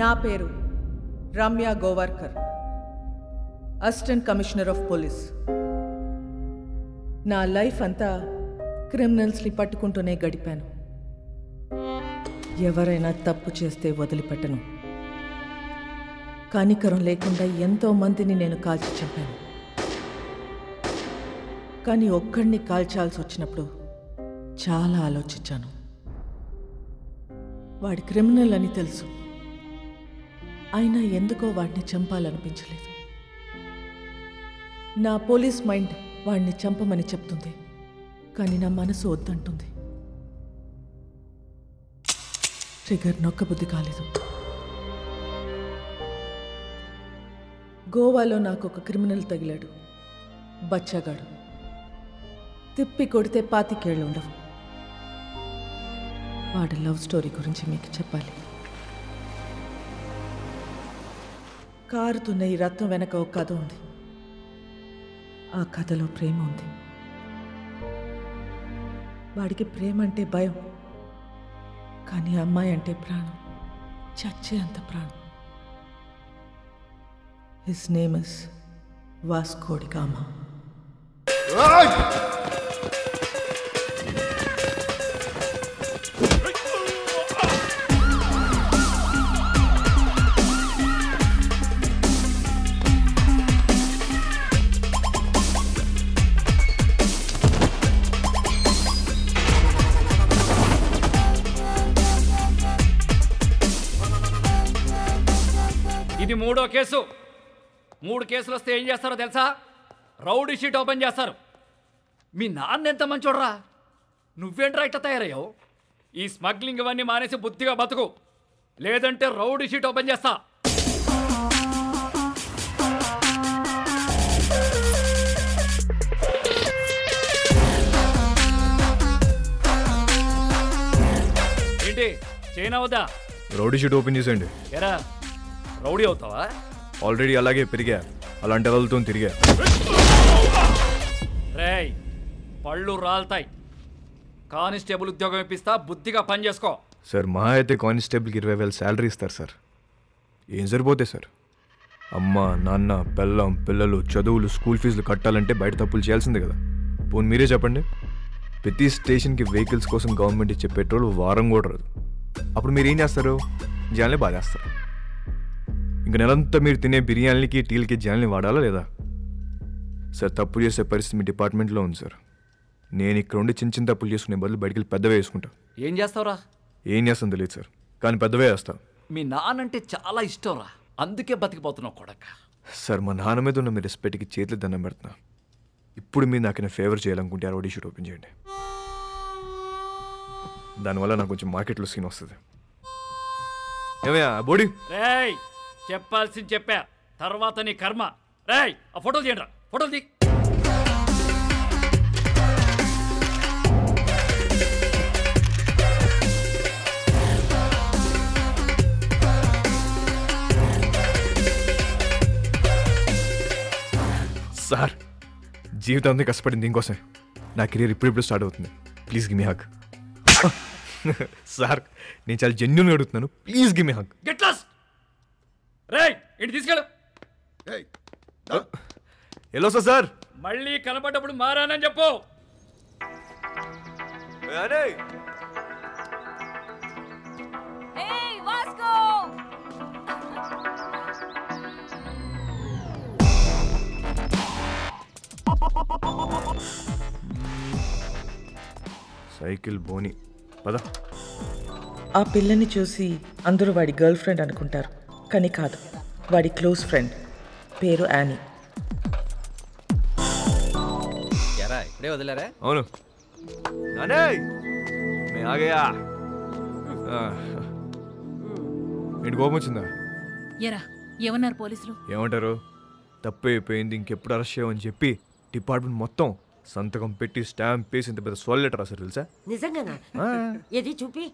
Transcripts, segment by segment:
నా పేరు Ramya Govarkar, assistant commissioner of police. నా లైఫ్ అంతా క్రిమినల్స్ని పట్టుకుంటూనే గడిపాను. ఎవరైనా తప్పు చేస్తే వదిలిపెట్టను. కనికరం లేకుండా ఎంతో మందిని నేను కాల్చి చంపాను. కానీ ఒక్కడిని కాల్చాల్సి వచ్చినప్పుడు చాలా ఆలోచించాను. వాడి క్రిమినల్ అని తెలుసు, అయినా ఎందుకో వాడిని చంపాలనిపించలేదు. నా పోలీస్ మైండ్ వాడిని చంపమని చెప్తుంది, కానీ నా మనసు వద్దంటుంది. ట్రిగర్ నొక్కబుద్ధి కాలేదు. గోవాలో నాకు ఒక క్రిమినల్ తగిలాడు, బచ్చగాడు. తిప్పి కొడితే 25 ఏళ్ళు ఉండవు. వాడి లవ్ స్టోరీ గురించి మీకు చెప్పాలి. కారుతున్న ఈ రత్నం వెనక ఒక కథ ఉంది. ఆ కథలో ప్రేమ ఉంది. వాడికి ప్రేమ అంటే భయం, కానీ అమ్మాయి అంటే ప్రాణం, చచ్చే అంత ప్రాణం. His name is Vasco da Gama. ఇది 3వ కేసు. 3 కేసులు వస్తే ఏం చేస్తారో తెలుసా? రౌడీ షీట్ ఓపెన్ చేస్తారు. మీ నాన్న ఎంత మంచోడ్రా, నువ్వేంట్రా ఇట్లా తయారయ్యావు? ఈ స్మగ్లింగ్ ఇవన్నీ మానేసి బుద్ధిగా బతుకు, లేదంటే రౌడీ షీట్ ఓపెన్ చేస్తా. ఏంటి చైనా వద్దా? రౌడీ షీట్ ఓపెన్ చేసేయండి. ఎరా రౌడీ అవుతావా? ఆల్రెడీ అలాగే పెరిగా, అలాంటి వాళ్ళతో తిరిగా. రేయ్ పళ్ళు రాలుతాయి. కానిస్టేబుల్ ఉద్యోగం ఇప్పిస్తా, బుద్ధిగా పని చేసుకో. సార్ మా అయితే కానిస్టేబుల్కి 20,000 శాలరీ ఇస్తారు సార్. ఏం సరిపోతాయి సార్? అమ్మ నాన్న పెళ్ళం పిల్లలు చదువులు స్కూల్ ఫీజులు కట్టాలంటే బయట తప్పులు చేయాల్సిందే కదా. పోనీ మీరే చెప్పండి, ప్రతి స్టేషన్కి వెహికల్స్ కోసం గవర్నమెంట్ ఇచ్చే పెట్రోల్ వారం కూడా రాదు. అప్పుడు మీరు ఏం చేస్తారు? జనాల్ని బాధేస్తారు. ఇంక నెలంతా మీరు తినే బిర్యానీలకి టీలకి జనాల్ని వాడాలా లేదా? సార్ తప్పు చేసే పరిస్థితి మీ డిపార్ట్మెంట్లో ఉంది సార్. నేను ఇక్కడ ఉండి చిన్న చిన్న తప్పులు చేసుకునే బదులు బయటికి వెళ్ళి పెద్దవే వేసుకుంటా. ఏం చేస్తావురా? ఏం చేస్తాను తెలియదు సార్, కానీ పెద్దవే వేస్తా. మీ నాన్నంటే చాలా ఇష్టంరా, అందుకే బతికిపోతున్నావు కొడక. సార్ మా నాన్న మీద ఉన్న మీ రెస్పెక్ట్కి చేతులు దండం పెడుతున్నా. ఇప్పుడు మీరు నాకు ఫేవర్ చేయాలనుకుంటే ఆ రౌడీ షీట్ ఓపెన్ చేయండి. దానివల్ల నాకు కొంచెం మార్కెట్లో సీన్ వస్తుంది. ఏమయ్యా బోడీ? రేయ్ చెప్పాల్సింది చెప్పా, తర్వాత నీ కర్మ. రేయ్ ఆ ఫోటోలు తీయండి రా, ఫోటోలు తీ. సార్ జీవితాంతం కష్టపడింది దీనికోసం. నా కెరీర్ ఇప్పుడిప్పుడు స్టార్ట్ అవుతుంది. Please give me hug. Sir నేను చాలా జెన్యూన్గా అడుగుతున్నాను, please give me hug. Get lost. రేయ్ ఇంటి తీసుకెళ్ళు. Hello sir. మళ్ళీ కనబడ్డప్పుడు మారానని చెప్పు. సైకిల్ బోని పద. ఆ పిల్లని చూసి అందరూ వాడి గర్ల్ ఫ్రెండ్ అనుకుంటారు, కానీ కాదు, వాడి క్లోజ్ ఫ్రెండ్. పేరు యానీ. ఇప్పుడే వదిలేరా? అవును. ఏంటి కోపం వచ్చిందా? ఏమన్నారు పోలీసులు? ఏమంటారు? తప్పు అయిపోయింది, ఇంకెప్పుడు అరెస్ట్ చేయమని చెప్పి డిపార్ట్మెంట్ మొత్తం సంతకం పెట్టి స్టాంప్ వేసి ఇంత పెద్ద సోల్ లెటర్ రాశారు తెలుసా? నిజంగానా? ఏది చూపి.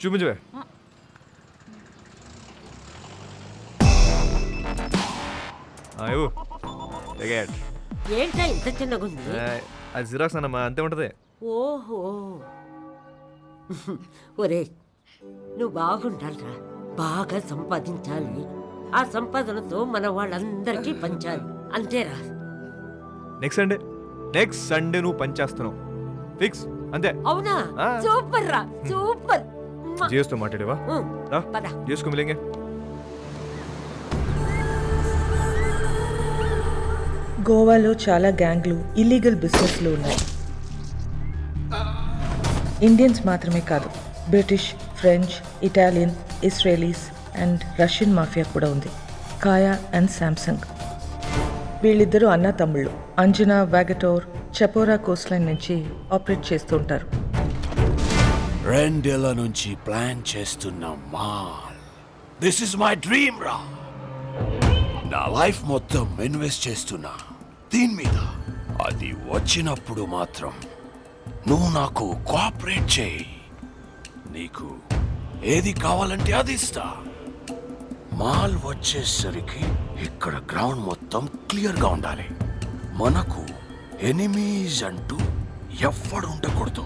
చూపించవే. ఏంటా ఇంత చిన్నగా ఉంది? అది జిరాక్స్ అన్నమా, అంతే ఉంటది. ఓహో ఒరే నువ్వు బాగుండాలిరా, బాగా సంపాదించాలి. ఆ సంపాదనతో మన వాళ్ళందరికీ పంచాలి, అంతేరా. నెక్స్ట్ సండే నువ్వు పనిచేస్తున్నావు ఫిక్స్ అంతే. అవునా? సూపర్ రా, సూపర్. జియోస్తో మాట్లాడేవా? పద. జియోస్కో మిలేంగే. గోవాలో చాలా గ్యాంగ్లు, ఇల్లీగల్ బిజినెస్లు ఉన్నాయి. ఇండియన్స్ మాత్రమే కాదు, British, French, Italian, Israelis and Russian mafia కూడా ఉంది. కాయా అండ్ శాంసంగ్. వీళ్ళిద్దరూ అన్నా తమ్ముళ్ళు. అంజనా, వాగటోర్, చపోరా కోస్ట్ లైన్ నుంచి ఆపరేట్ చేస్తూ ఉంటారు. 2 ఏళ్ల నుంచి ప్లాన్ చేస్తున్న mall. This is my dream రా. నా లైఫ్ మొత్తం ఇన్వెస్ట్ చేస్తున్నా దీని మీద. అది వచ్చినప్పుడు మాత్రం నువ్వు నాకు కోఆపరేట్ చేయి. నీకు ఏది కావాలంటే అది ఇస్తా. మాల్ వచ్చేసరికి ఇక్కడ గ్రౌండ్ మొత్తం క్లియర్గా ఉండాలి. మనకు ఎనిమీస్ అంటూ ఎవ్వడు ఉండకూడదు.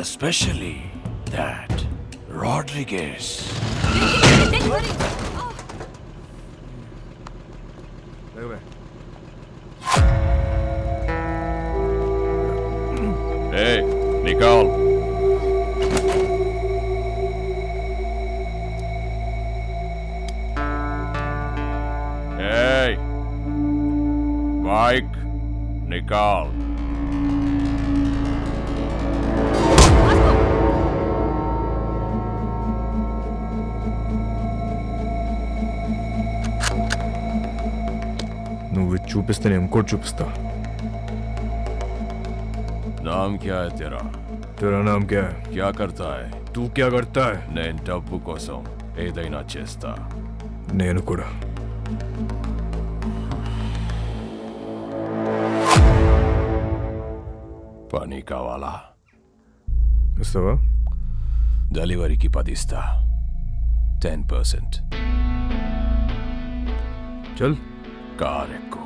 Especially that Rodrigues. Hey, Nicole. Hey, Mike, Nicole. నువ్వు చూపిస్తే నేను ఇంకోటి చూపిస్తా. नाम क्या है तेरा? तेरा नाम क्या है? क्या करता है? तू क्या करता है? నేను డబ్బు కోసం ఏదైనా చేస్తా. నేను కూడా. పని కావాలా? ఇస్తావా? డెలివరీకి 10 ఇస్తా. 10%. చల్. కార్ ఎక్కు.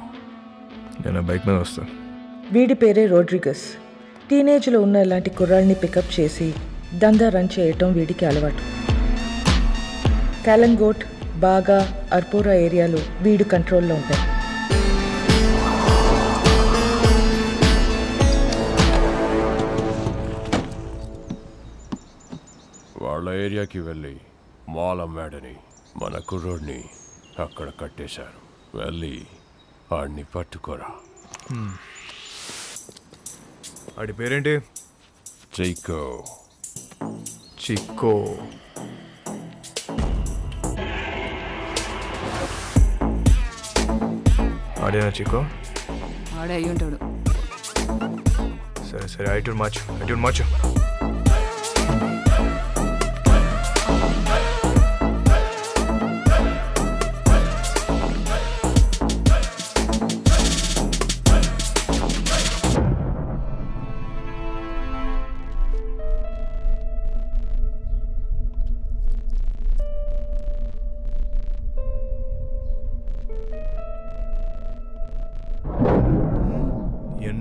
నేను బైక్ మీద వస్తా. వీడి పేరే రోడ్రిగస్. టీనేజ్లో ఉన్న ఇలాంటి కుర్రాళ్ళని పికప్ చేసి దందా రన్ చేయటం వీడికి అలవాటు. కాలంగోట్, బాగా, అర్పోరా ఏరియాలో వీడు కంట్రోల్లో ఉంటాయి. వాళ్ళ ఏరియాకి వెళ్ళి మాల్ అమ్మాడని మన కుర్రోడ్ని అక్కడ కట్టేశారు. వెళ్ళి ఆడిని పట్టుకోరా. ఆడి పేరేంటి? చిక్కో. చిక్కో. ఆడేనా చిక్కో? ఆడే అయ్యి ఉంటాడు. సరే సరే, ఐటూన్ మార్చు.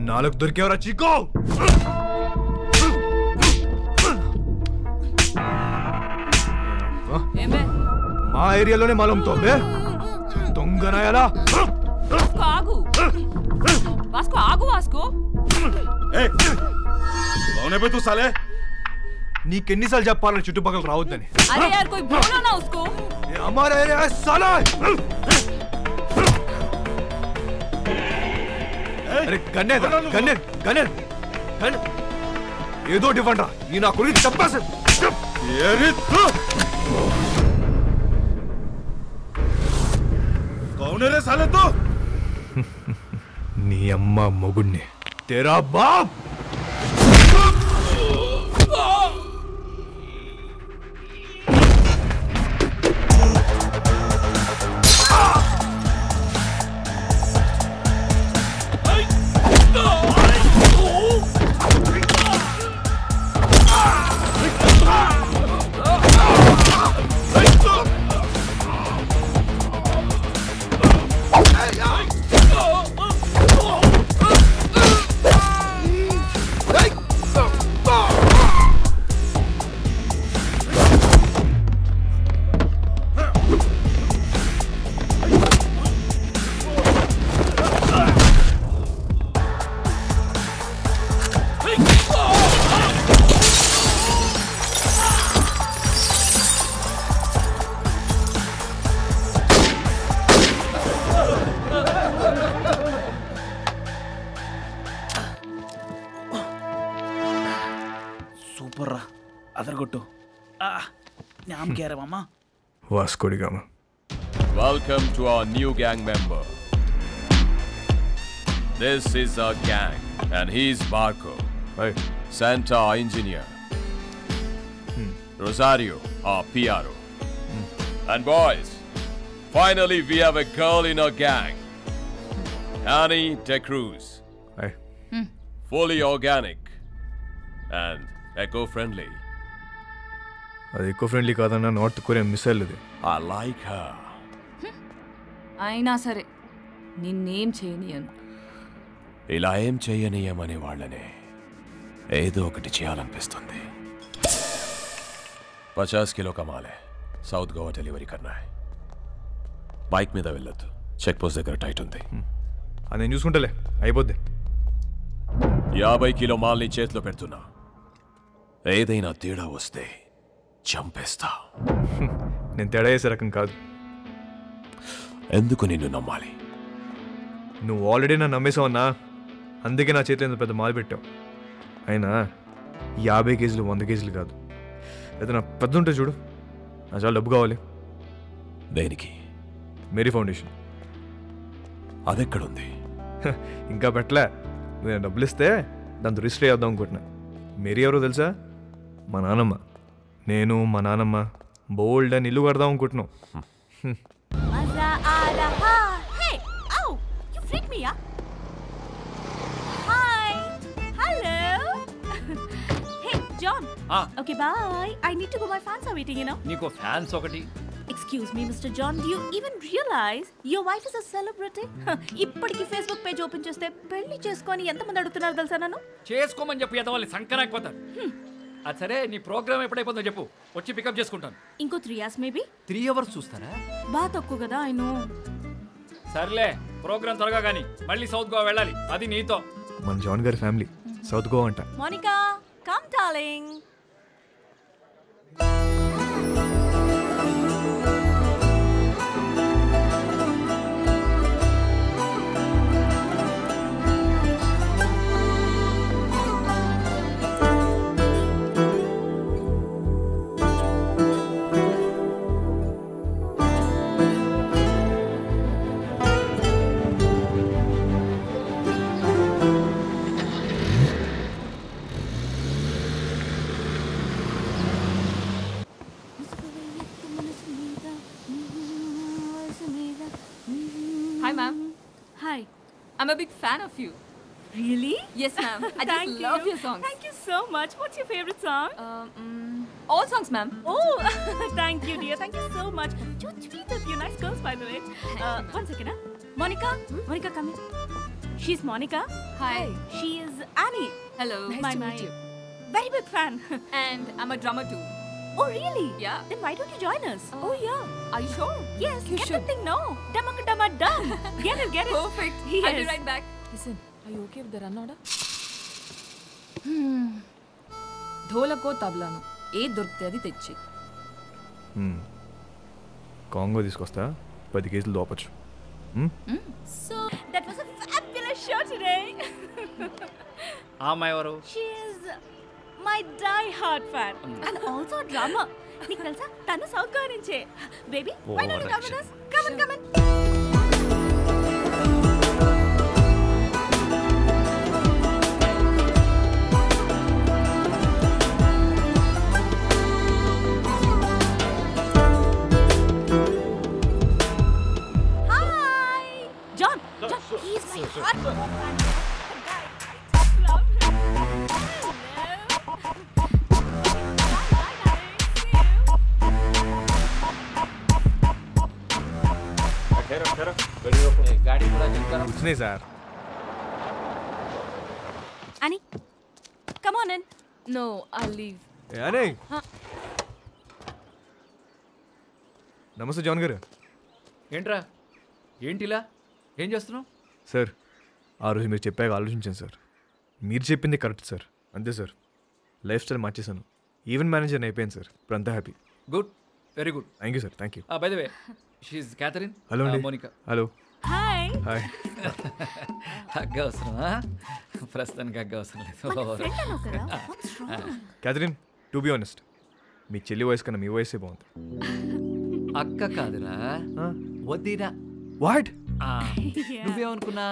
నాలుగు దొరికేవరా చిక్కో? మా ఏరియాలోనే మాలంతో దొంగనాయాలా? ఆగు వాస్కో, ఆగు వాస్కో. నీకెన్నిసార్లు చెప్పాలని చుట్టుపక్కల రావద్దని? అరే యార్ కోయి బోలో నా ఉస్కో. हमारा एरिया है साला। अरे गन्ने ఏదో డిఫరెంట్ రా. ఈ నా గురించి చెప్పాసి నీ అమ్మ మొగుణ్ణి తేరా బాప్. नाम क्या है मामा? Vasco da Gama. Welcome to our new gang member. This is our gang, and he's Marco, hi. Santa our engineer, Rosario our PRO, and boys, finally we have a girl in our gang, Annie De Cruz, hi. fully organic and eco-friendly. అది ఎక్కువ friendly కాదన్న north Korean missile ఇది. I like her. అయినా సరే నిన్నేం చేయనియను. ఇలా ఏం చేయనీయమనే వాళ్ళనే ఏదో ఒకటి చేయాలనిపిస్తుంది. 50 किलो कमाल है. సౌత్ గోవా డెలివరీ करना है. బైక్ మీద వెళ్ళొద్దు, చెక్ పోస్ట్ దగ్గర టైట్ ఉంది. అది నేను చూసుకుంటలే, అయిపోద్ది. 50 కిలో మాల్ని చేతిలో పెడుతున్నా. ఏదైనా తేడా వస్తే చంపేస్తా. నేను తేడా చేసే రకం కాదు. ఎందుకు నిన్ను నమ్మాలి? నువ్వు ఆల్రెడీ నన్ను నమ్మేసావన్నా, అందుకే నా చేతిలో ఇంత పెద్ద మాల్ పెట్టావు. అయినా 50 కేజీలు 100 కేజీలు కాదు, ఏదైనా పెద్ద ఉంటే చూడు, నా చాలా డబ్బు కావాలి. దేనికి? Mary foundation. అదెక్కడుంది? ఇంకా పెట్టలే. నేను డబ్బులు ఇస్తే దాంతో రిజిస్టర్ చేద్దాం అనుకుంటున్నా. మేరీ ఎవరో తెలుసా? మా నాన్నమ్మ. నేను మా నాన్నమ్మ బోల్డ్ అని ఇల్లు కడదాం అనుకుంటున్నాం. मजा आ रहा है. Oh, you freaked me up. Hi. Hello. Hey, John. Okay, bye. I need to go. My fans are waiting, you know. నీకు ఫ్యాన్స్ ఒకటి. Excuse me, Mr. John. Do you even realize your wife is a celebrity? ఇప్పటికి Facebook page open చేస్తే పెళ్లి చేసుకొని ఎంతమంది అడుగుతున్నారు తెలుసా నన్ను? చేసుకోమని చెప్పి ఎదవాలి సంకనాకపోతారు. అది సరే, నీ ప్రోగ్రామ్ ఎప్పుడైపోతుందో చెప్పు, వచ్చి పికప్ చేసుకుంటాను. ఇంకో 3 hours మేబీ. 3 hours చూస్తారా? బాగా తక్కువ కదా, ఐ నో. సర్లే, ప్రోగ్రామ్ త్వరగా కానీ మళ్ళీ సౌత్ గోవా వెళ్ళాలి, అది నీతో. మన జాన్ గారి ఫ్యామిలీ సౌత్ గోవా అంట. Monica, come darling. Hi, ma'am. Hi. I'm a big fan of you. Really? Yes, ma'am. I Thank just love you. your songs. Thank you so much. What's your favorite song? All songs, ma'am. Oh, thank you, dear. Thank you so much. So sweet of you. Nice girls, by the way. One second, huh? Monica? Monica, come in. She's Monica. Hi. She is Annie. Hello. Nice My to meet you. Very big fan. And I'm a drummer too. Oh, really? Yeah. Then why don't you join us? Oh, yeah. Are you sure? Yes, You get should. the thing now. Damaka dama dum. Get it, get it. Perfect. Yes. I'll be right back. Listen, are you okay with the run order? ధోలకో తబలాను ఏది దొరికితే అది తెచ్చి. Congo తీసుకొస్తా, 10 కేజీలు దోపచ్చు. So, that was a fabulous show today. ఆ అమ్మాయి ఎవరు? She is my die-hard fan and also a drummer. నీకు తెలుసా, తను సౌత్ గోవా నుంచే. Baby, why don't you come with us? Come on, come on. Hi, John. John, he's my hardcore fan. The guy, I just love him. गाड़ी पूरा check करो. कुछ नहीं sir. Annie, come on in. No, I'll leave. అనే Huh? నమస్తే John గారు. ఏంట్రా, ఏంటిలా ఏం చేస్తున్నావు? సార్, ఆ రోజు మీరు చెప్పాక ఆలోచించాను సార్. మీరు చెప్పింది కరెక్ట్ సార్. అంతే సార్, లైఫ్ స్టైల్ మార్చేశాను. ఈవెంట్ మేనేజర్ అయిపోయాను సార్. ఇప్పుడు అంతా happy. Good, very good. Thank you sir. Thank you. By the way, she Catherine. Hello అండి. Monica. Hello. Hi. Hi. Hug అవసరమా? ప్రస్తుతానికి హగ్ అవసరం లేదు. క్యాథరిన్, టు బి ఆనెస్ట్, మీ చెల్లి వయసు కన్నా మీ వయసే బాగుంది. అక్క కాదురా, వద్దిరా. వాట్? నువ్వేమనుకున్నా?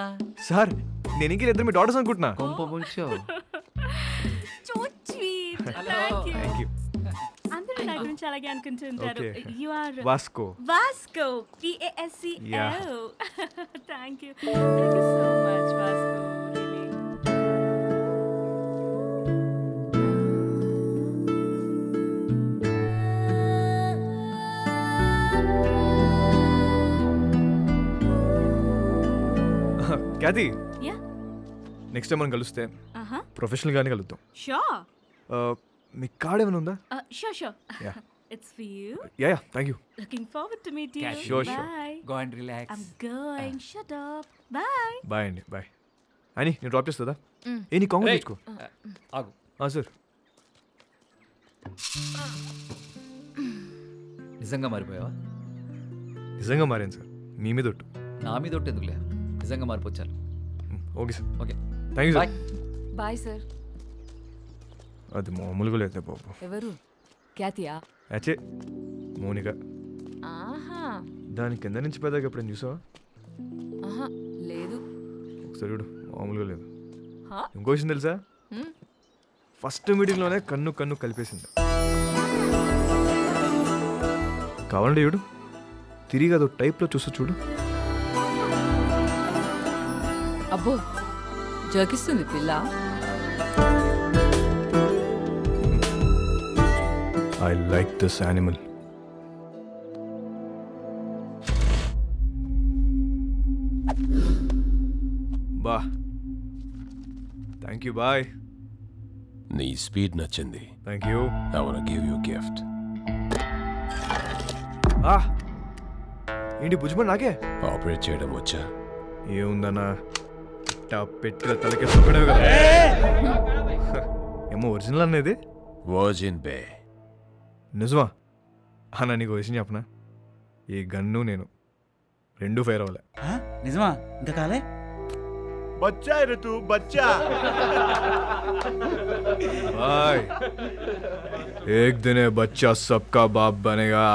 సార్ నేను ఇంక ఇద్దరు మీ డాటర్స్ అనుకుంటున్నా. కొంప ముంచో. So sweet. Hello. Thank you. Thank you. అందరూ నా గురించి అలాగే అనుకుంటుంటారు. Okay. You are Vasco. Vasco. Vasco. Yeah. Thank you. Thank you so much, Vasco. Really. Cathy, Yeah. Next time మనం కలిస్తే Uh-huh. ప్రొఫెషనల్ గానే కలుద్దాం. Sure. మీ కార్డ్ ఏమైనా ఉందా? Sure. Yeah. It's for you. Yeah thank you. Looking forward to meet you. Sure. Bye. Go and relax. I'm going. Shut up. Bye. Bye అండి, bye. అని నేను drop చేస్తుందా? ఏ నీ కాంగ్రెస్ తెచ్చుకో. ఆగు. సార్ నిజంగా మారిపోయావా? నిజంగా మారాను సార్, మీ మీద ఒట్టు. నా మీద ఒట్టు ఎందుకులే, నిజంగా మారిపోచ్చాను. Okay sir. Okay thank you bye. Sir. Bye sir. అది మామూలుగా లేదు బాబు. ఎవరు? క్యాతియా? అచ్చే మౌనిక. ఆహా. దాని కింద నుంచి పెద్దగా ఎప్పుడైనా చూసావా? ఆహా లేదు. ఒకసారి చూడు, మామూలుగా లేదు. హా? ఇంకో విషయం తెలుసా? ఫస్ట్ మీటింగ్లోనే కన్ను కన్ను కలిపేసింది. కావాలంటే చూడు, తిరిగి అదో టైప్లో చూస్తూ చూడు. అబ్బో జోకిస్తుంది పిల్ల. I like this animal. బా థ్యాంక్ యూ. బాయ్. నీ స్పీడ్ నచ్చింది. Thank you. I wanna give you a gift. ఏంటి భుజమని నాకే ఆపరేట్ చేయడం వచ్చా? ఏముందన్నా, పెట్టిన తలకే సుఖడే కదా. ఏమో ఒరిజినల్ అనేది వర్జిన్ బే. నిజమా అన్న? నీకు విషయం చెప్పనా, ఈ గన్ను నేను రెండు ఫైర్ అవ్వలే. నిజమా? ఇంకా కాలే? బచ్చా ఋతు బచ్చా. బాయ్. एक दिन ये बच्चा सबका बाप बनेगा.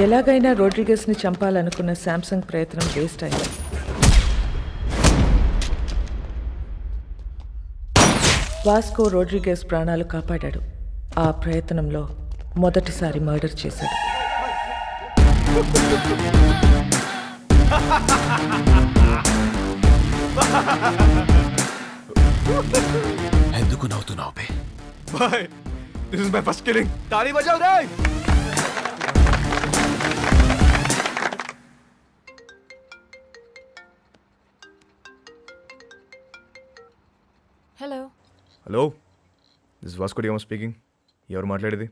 ఎలాగైనా రోడ్రిగస్ని చంపాలనుకున్న శాంసంగ్ ప్రయత్నం వేస్ట్ అయింది. వాస్కో రోడ్రిగస్ ప్రాణాలు కాపాడాడు. ఆ ప్రయత్నంలో మొదటిసారి మర్డర్ చేశాడు. ఎందుకు నవ్వుతున్నావు బే? Boy, this is my first killing. తాళీ బజావ్ రే. Hello. Hello, this Vasco da Gama speaking. ఎవరు మాట్లాడేది?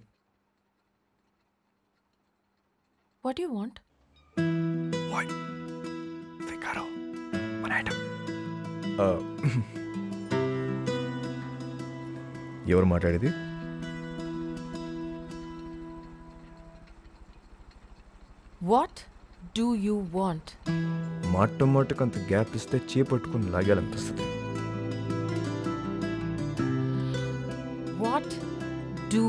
What you want? ఫిగారో మన ఐటమ్. ఎవరు మాట్లాడేది? What do you want? మాటకు అంత గ్యాప్ ఇస్తే చేపట్టుకుని లాగాలనిపిస్తుంది. What do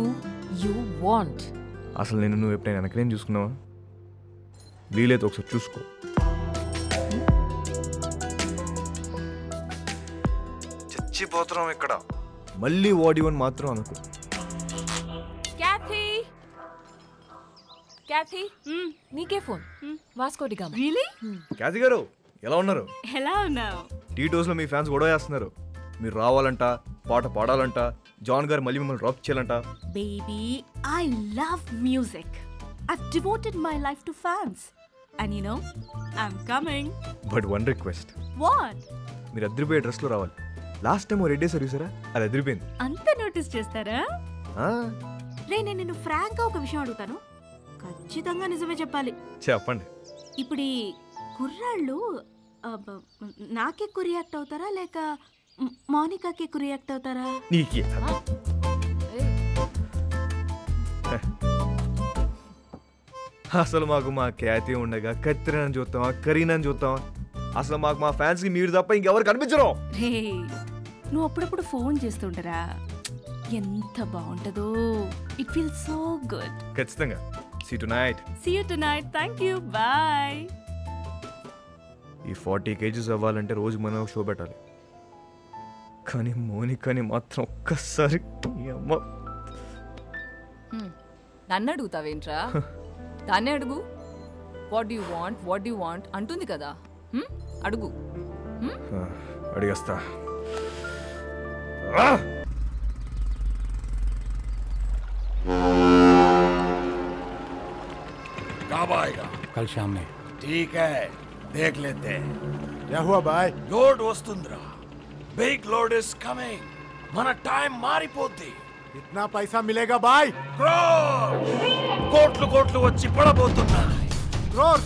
you want? అసలు నేను నువ్వు ఎప్పుడైనా వెనకనేం చూసుకున్నావా? వీలైతే ఒకసారి చూసుకో. చచ్చిపోతున్నాం ఇక్కడ. మళ్ళీ వాడివని మాత్రం అనుకో. క్యాథీ, నీకే phone. Vasco da Gama. Really? Cathy గారు ఎలా ఉన్నారు? ఎలా ఉన్నావు? టీటోస్లో మీ ఫ్యాన్స్ గొడవ చేస్తున్నారు. మీరు రావాలంట, పాట పాడాలంట, జాన్ గారు మళ్ళీ మిమ్మల్ని డ్రాప్ చేయాలంట. Baby, I love music. I've devoted my life to fans. And you know, I'm coming. But one request. What? మీరు అదిరిపోయే డ్రెస్లో రావాలి. లాస్ట్ టైం రెడ్ డే సర్వీసరా, అది అదిరిపోయింది. అంత నోటీస్ చేస్తారా? రే, నేను నిన్ను ఫ్రాంక్ గా ఒక విషయం అడుగుతాను, ఖచ్చితంగా నిజమే చెప్పాలి. చెప్పండి. ఇప్పుడు ఈ కుర్రాళ్ళు నాకే ఎక్కువ రియాక్ట్ అవుతారా లేక మౌనికాకి ఎక్కువ రియాక్ట్ అవుతారా? అసలు మాకు మా ఖ్యాతి ఉండగా కత్తిరని చూస్తామా కరీనని చూస్తామా? అసలు మాకు మా ఫ్యాన్స్కి మీరు తప్ప ఇంకెవరు కనిపించరు. రే నువ్వు అప్పుడప్పుడు ఫోన్ చేస్తుంటరా, ఎంత బాగుంటుందో. It feels so good. ఖచ్చితంగా. See you tonight. Thank you. Bye. ఈ 40 kgs అవ్వాలంటే రోజు మనం షో పెట్టాలి. కానీ మోనికాని మాత్రం ఒక్కసారి అమ్మ. నన్ను అడుగుతావేంట్రా? దాన్ని అడుగు. వాట్ యు వాంట్ అంటుంది కదా, అడుగు. అడిగేస్తా. कब आएगा? कल शाम में. ठीक है, देख लेते हैं. क्या हुआ भाई? लोड वस्तुंद्रा. Big load is coming. మన టైం మారిపోద్ది. इतना पैसा मिलेगा भाई? కోట్లు కోట్లు వచ్చి పడబోతున్నాయి. Crores.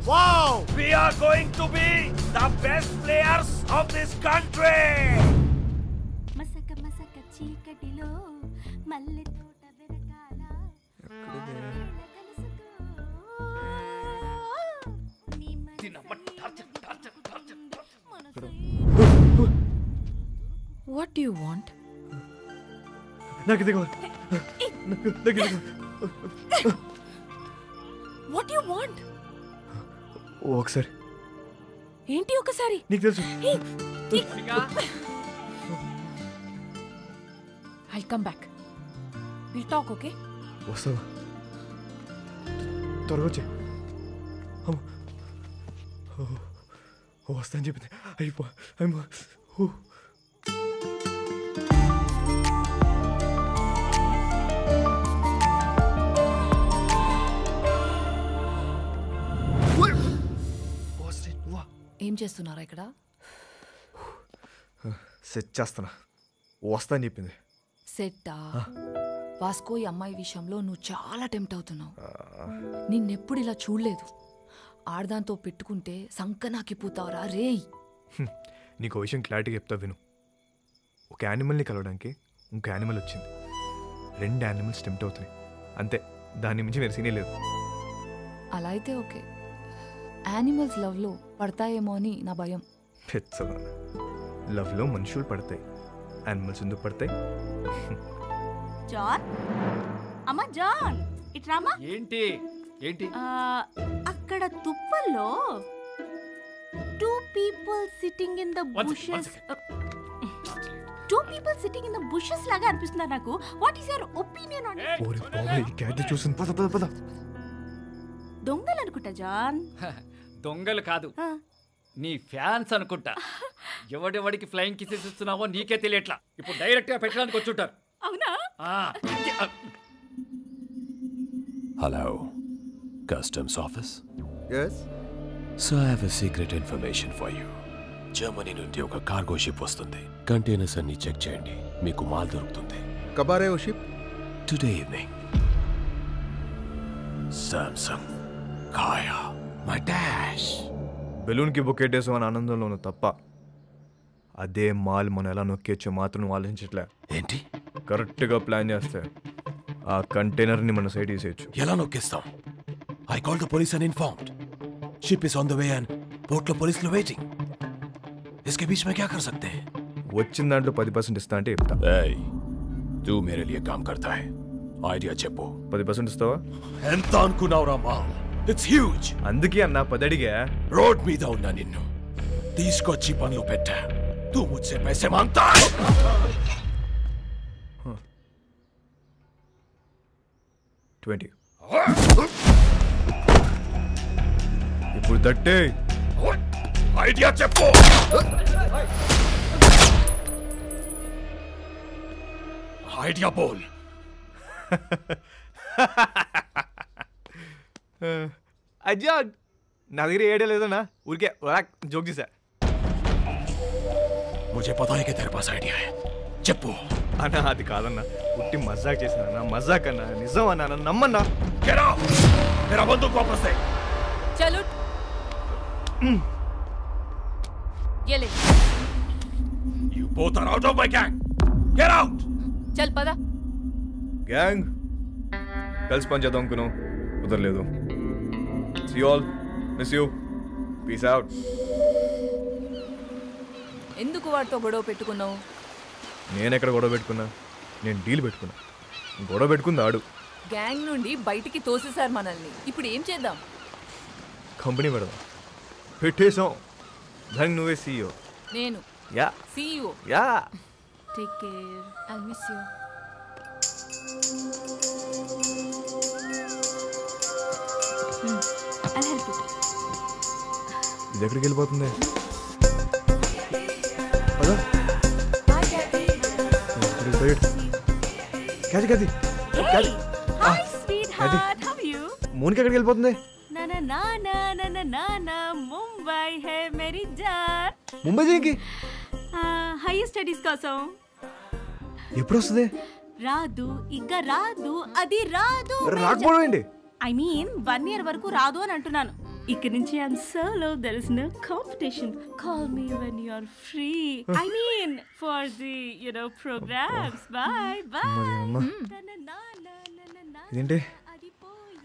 Wow! We are going to be the best players of this country. మసక మసక చీకటిలో మల్లె తోట వెరకాల. What do you want? నాకు ఇది What do you want? ఒకసారి. ఏంటి ఒకసారి? నీకు తెలుసు. I'll come back. We'll talk, okay? వస్తావా? త్వరగా వచ్చే. వస్తా అని చెప్పింది. అయిపో. ఏం చేస్తున్నారా ఇక్కడ? సెట్ చేస్తానా. వస్తా అని చెప్పింది. సెట్టా? వాస్కో ఈ అమ్మాయి విషయంలో నువ్వు చాలా టెంప్ట్ అవుతున్నావు. నిన్నెప్పుడు ఇలా చూడలేదు. ఆడదాంతో పెట్టుకుంటే సంకనాకిపోతావురా రేయ్. నీకు విషయం క్లారిటీగా చెప్తా విను. ఒక యానిమల్ని కలవడానికి ఇంకో యానిమల్ వచ్చింది. 2 యానిమల్స్ టెంప్ట్ అవుతున్నాయి అంతే. దాని మించి వేరే సీనే లేదు. అలా అయితే ఓకే. యానిమల్స్ లవ్లో పడతాయేమో అని నా భయం. పెచ్చదా. లవ్లో మనుషులు పడతాయి, యానిమల్స్ ఎందుకు పడతాయి? జాన్, అమ్మా జాన్, ఇట్రామా. ఏంటి ఏంటి? అక్కడ తుప్పల్లో 2 people sitting in the bushes. 2 people sitting in the bushes లాగా అనిపిస్తున్నారు నాకు. What is your opinion on it? ఓరే బాబాయ్, ఈ క్యాట్ చూసిన పద. దొంగలు అనుకుంటా జాన్. దొంగలు కాదు, నీ ఫ్యాన్స్ అనుకుంటా. ఎవడెవడికి ఫ్లయింగ్ కిసెస్ ఇస్తున్నావో నీకే తెలియట్లా. ఇప్పుడు డైరెక్ట్ గా పెట్టడానికి వచ్చుంటారు. అవునా? Hello, Customs Office? Yes? So I have a secret information for you. Germany నుండి ఒక కార్గో షిప్ వస్తుంది. కంటైనర్స్ అన్ని చెక్ చేయండి, మీకు మాల్ దొరుకుతుంది. कब आ रहे हो ship? Today evening. Samsung, Kaya, my dash. బెలూన్కి బొక్కేటేసాం అని ఆనందంలో ఉన్న తప్ప అదే మాల్ మనం ఎలా నొక్కేచ్చో మాత్రం నువ్వు ఆలోచించట్లే. ఏంటి? కరెక్ట్గా ప్లాన్ చేస్తే ఆ కంటైనర్ని మన సైడ్ తీసేయచ్చు. ఎలా నొక్కేస్తాం? I called the police and informed. Ship is on the way and పోర్ట్లో పోలీసులు వెయిటింగ్. इसके बीच में क्या कर सकते हैं? వచ్చిన దాంట్లో 10% ఇస్తా అంటే చెప్తా. Hey, तू मेरे लिए काम करता है. ఐడియా చెప్పు. 10% ఇస్తావా? ఎంత అనుకున్నావురా మాల్? It's huge. అందుకే అన్న 10 అడిగా. రోడ్ మీద ఉన్నా నిన్ను తీసుకొచ్చి పనులు పెట్టా. तू मुझसे पैसे मांगता है? ఇప్పుడు తట్టే. ఐడియా చెప్పు. ఐడియా బోల్. అజ్జా, నా దగ్గర ఏడే లేదన్నా. ఊరికే జోక్ చేశా. मुझे पता है कि तेरे पास आइडिया है. చెప్పు. అన్నా అది కాదన్నా, పుట్టి మజాక్ చేశానన్నా. మజాక్ అన్నా, నిజం అన్నా, నన్ను నమ్మన్నా. Get out! मेरा बंदूक वापस दे. चलो ये ले. You both are out of my gang. Get out! चल पदा. గ్యాంగ్ కలిసి పని చేద్దాం అనుకున్నాం, కుదరలేదు. See you all. Miss you. Peace out. ఎందుకు వాడితో గొడవ పెట్టుకున్నావు? నేను ఎక్కడ గొడవ పెట్టుకున్నా? నేను డీల్ పెట్టుకున్నా. గొడవ పెట్టుకుంది ఆడు. గ్యాంగ్ నుండి బయటికి తోసేశారు మనల్ని. ఇప్పుడు ఏం చేద్దాం? కంపెనీ పెడదాం. పెట్టేసాం. దానికి నువ్వే CEO. నేను yeah CEO. Yeah take care. I'll miss you. I'll help you. ఇది ఎక్కడికి వెళ్ళిపోతుంది? Hi, sweetheart. How are you? మోనికి ఎక్కడికి వెళ్ళిపోతుంది? Na na na na na na na na Mumbai hai meri jaan. Mumbai దేనికి? హైయర్ స్టడీస్ కోసం. ఎప్పుడు వస్తుంది? రాదు ఇక రాదు అది రాదు. రాకపోవడం ఏంటి? ఐ మీన్ 1 year వరకు రాదు అని అంటున్నాను. ఇక్కడ నుంచి I'm solo, there is no competition. Call me when you are free. I mean for the programs. Bye bye. ఇదేంటి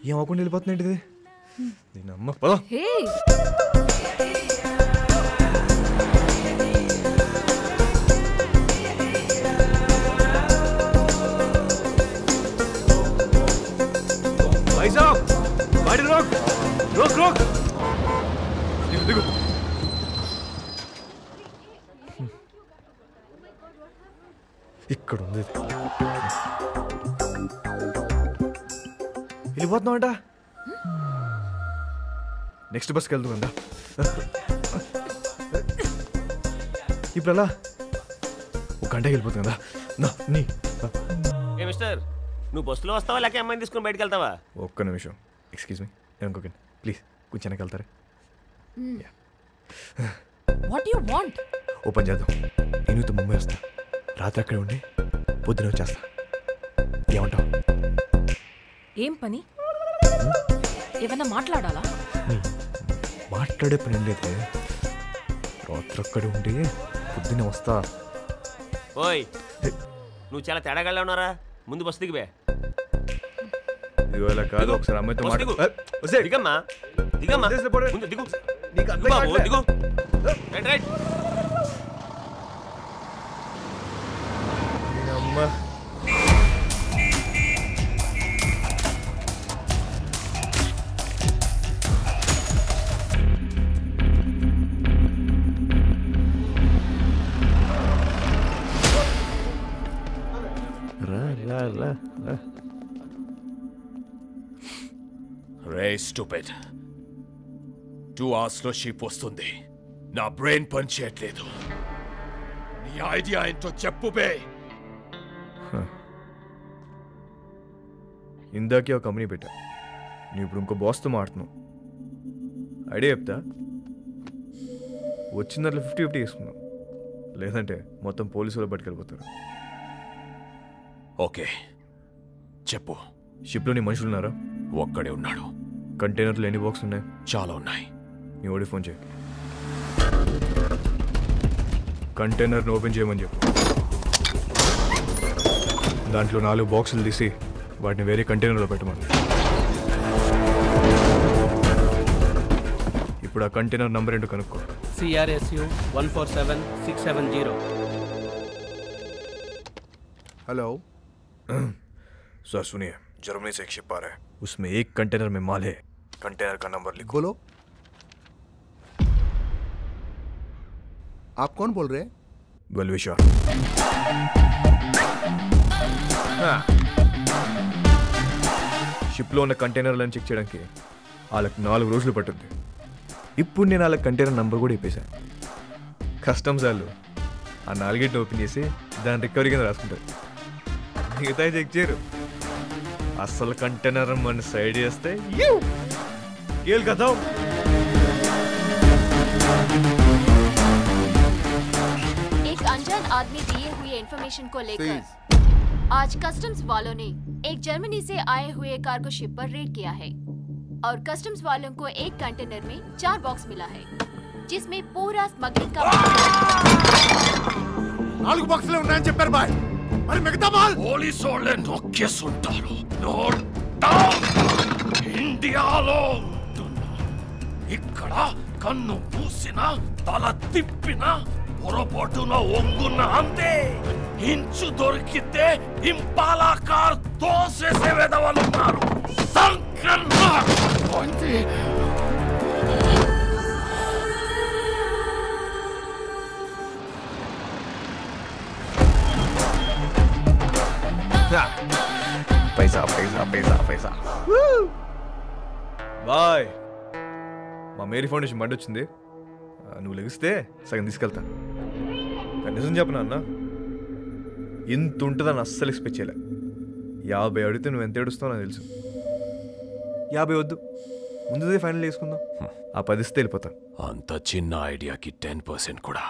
ఏం అవ్వకుండా వెళ్ళిపోతుంది ఏంటిది? దీని అమ్మ పద. ఇక్కడ ఉంది. వెళ్ళిపోతున్నావు అంట. నెక్స్ట్ బస్కి వెళ్తుందా? ఇప్పుడు అలా ఒక గంటకి వెళ్ళిపోతుంది కదా. ఏ మిస్టర్, నువ్వు బస్సులో వస్తావా లేక అమ్మాయిని తీసుకుని బయటకు వెళ్తావా? ఒక్క నిమిషం. ఎక్స్క్యూజ్ మీ, నేను ఇంకొక ప్లీజ్ కొంచెం వెనక్కి వెళ్తారా? What you want? ఓపెన్ చేద్దాం. నేను ముంబై వస్తా, రాత్రి అక్కడే ఉండి పొద్దున వచ్చేస్తా. ఏమంటావు? ఏం పని? ఏమన్నా మాట్లాడాలా? మాట్లాడే పని లేదు. రాత్రి అక్కడే ఉండి పొద్దున వస్తా. ఓయ్, నువ్వు చాలా తేడాగా ఉన్నారా? ముందు బస్సు దిగిపోయా. ఇవాళ కాదు, ఒకసారి అమ్మాయితో దిగమ్మా దిగమ్మా ముందు దిగు. దిగు రైట్ రైట్. అమ్మా రే స్టూపిడ్, 2 hours లో షిప్ వస్తుంది. నా బ్రెయిన్ పని చేయట్లేదు. నీ ఐడియా ఏంటో చెప్పు బే. ఇందాకే ఒక కంపెనీ పెట్టా. నువ్వు ఇప్పుడు ఇంకో బాస్తో మాడుతున్నావు. ఐడియా చెప్తా. వచ్చిన దాంట్లో 50-50 వేసుకున్నావు. లేదంటే మొత్తం పోలీసులు పట్టుకెళ్ళిపోతారు. ఓకే చెప్పు. షిప్లో నీ మనుషులు ఉన్నారా? ఒక్కడే ఉన్నాడు. కంటైనర్లు ఎన్ని బాక్స్ ఉన్నాయి? చాలా ఉన్నాయి. నీ ఓడి ఫోన్ చేయి. కంటైనర్ని ఓపెన్ చేయమని చెప్పు. దాంట్లో 4 బాక్సులు తీసి వాటిని వేరే కంటైనర్లో పెట్టమని. ఇప్పుడు ఆ కంటైనర్ నంబర్ ఏంటో కనుక్కో. CRSU 147670. हेलो सर सुनिए, जर्मनी से एक शिप आ रहा है. उसमें एक कंटेनर में माल है. कंटेनर का नंबर लिखो. बोलो. आप कौन बोल रहे हैं? वेलविशर. షిప్లో ఉన్న కంటైనర్లను చెక్ చేయడానికి వాళ్ళకి 4 రోజులు పట్టుద్ది. ఇప్పుడు నేను వాళ్ళ కంటైనర్ నంబర్ కూడా ఇప్పేశాను. కస్టమ్స్ వాళ్ళు ఆ 4 ఓపెన్ చేసి దాని రికవరీ కింద రాసుకుంటారు. మిగతా చెక్ చేయరు. అసలు కంటైనర్ మన సైడ్ చేస్తే కదా. एक अनजान आदमी दिए हुए इंफॉर्मेशन को लेकर आज कस्टम्स वालों ने एक जर्मनी से आए हुए कार्गो शिप पर रेड किया है और कस्टम्स वालों को एक कंटेनर में 4 बॉक्स मिला है जिसमें पूरा स्मगलिंग का 4 బాక్సులు ఉన్నాయని చెప్పారు బాయ్. మరి మిగతా మాల్ పోలీసు వాళ్ళే నొక్కేస్తుంటారు. Note down. ఇండియాలో ఇక్కడ కన్ను పూసినా తల తిప్పినా పొరపాటున ఒంగున్న అంతే. ఇంచు దొరికితే ఇంపాలా కార్ తోసేసే వెదవలున్నారు. పైసా పైసా పైసా పైసా. బాయ్, మా మేరీ ఫౌండేషన్ బండి వచ్చింది. నువ్వు లెగిస్తే సగం తీసుకెళ్తా. నిజం చెప్పనా అన్న, ఇంత ఉంటుందని అస్సలు ఎక్స్పెక్ట్ చేయలే. 50 అడిగితే నువ్వు ఎంత ఏడుస్తావు నాకు తెలుసు. 50 వద్దు, ముందుదే ఫైనల్ చేసుకుందాం. ఆ 10 ఇస్తే వెళ్ళిపోతా. అంత చిన్న ఐడియాకి 10% కూడా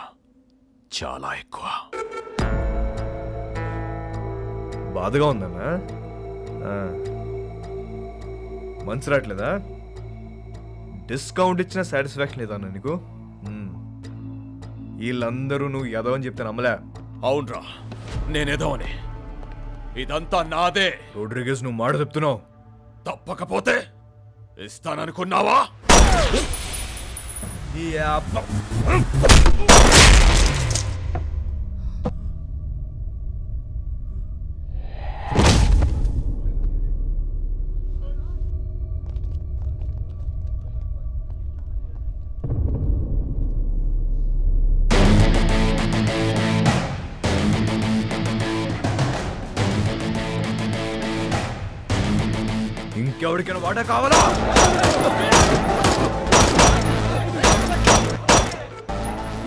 చాలా ఎక్కువ. బాధగా ఉందన్నా, మనసు రావట్లేదా? డిస్కౌంట్ ఇచ్చిన సాటిస్ఫాక్షన్ లేదా అన్న నీకు? వీళ్ళందరూ నువ్వు ఎదవని చెప్తే నమ్మలే. అవునరా, నేనేదోని. ఇదంతా నాదే. రోడ్రిగేస్, నువ్వు మాట చెప్తున్నావు. తప్పకపోతే ఇస్తాననుకున్నావా? ఇంకెవరికైనా వాటా కావాలా?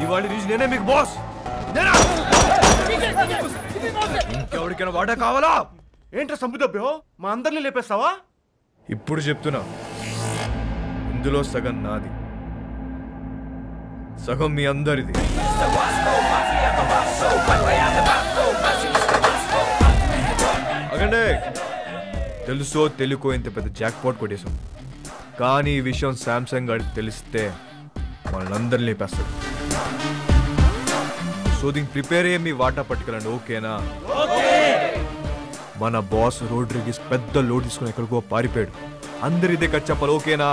ఇవాళ నుంచి నేనే మీకు బాస్. ఇంకెవరికైనా వాటా కావాలా? ఏంట్రా సంబుదబ్బో, మా అందరినీ లేపేస్తావా? ఇప్పుడు చెప్తున్నా, ఇందులో సగం నాది, సగం మీ అందరిది. అగండి, తెలుసో తెలుకో ఇంత పెద్ద జాక్ పాట్ కొట్టేశాం. కానీ ఈ విషయం శాంసంగ్ గారికి తెలిస్తే వాళ్ళందరినీ లేపేస్తాడు. సో దీనికి ప్రిపేర్ అయ్యే మీ వాటా పట్టుకెళ్ళండి, ఓకేనా? మన బాస్ రోడ్రిగేస్ పెద్ద లోడ్ తీసుకుని ఎక్కడికో పారిపోయాడు. అందరు ఇదే కట్ చెప్పాలి, ఓకేనా?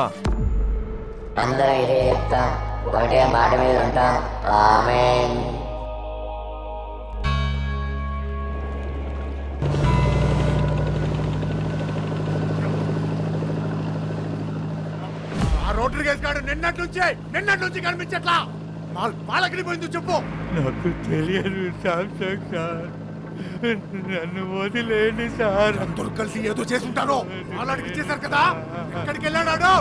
అందరం ఇదే చెప్తాం, ఒకటే మాట మీద ఉంటాం. ఆమేన్. రోడ్రిగేస్ గారు నిన్నటి నుంచి కనిపించట్లా. వాళ్ళకి పోయింది చెప్పు. నాకు తెలియదు శాంసంగ్ సార్, నన్ను వదిలేండి సార్. అందరూ కలిసి ఏదో చేసి ఉంటారు. వాళ్ళకి ఇచ్చేశారు కదా, ఎక్కడికి వెళ్ళాడు?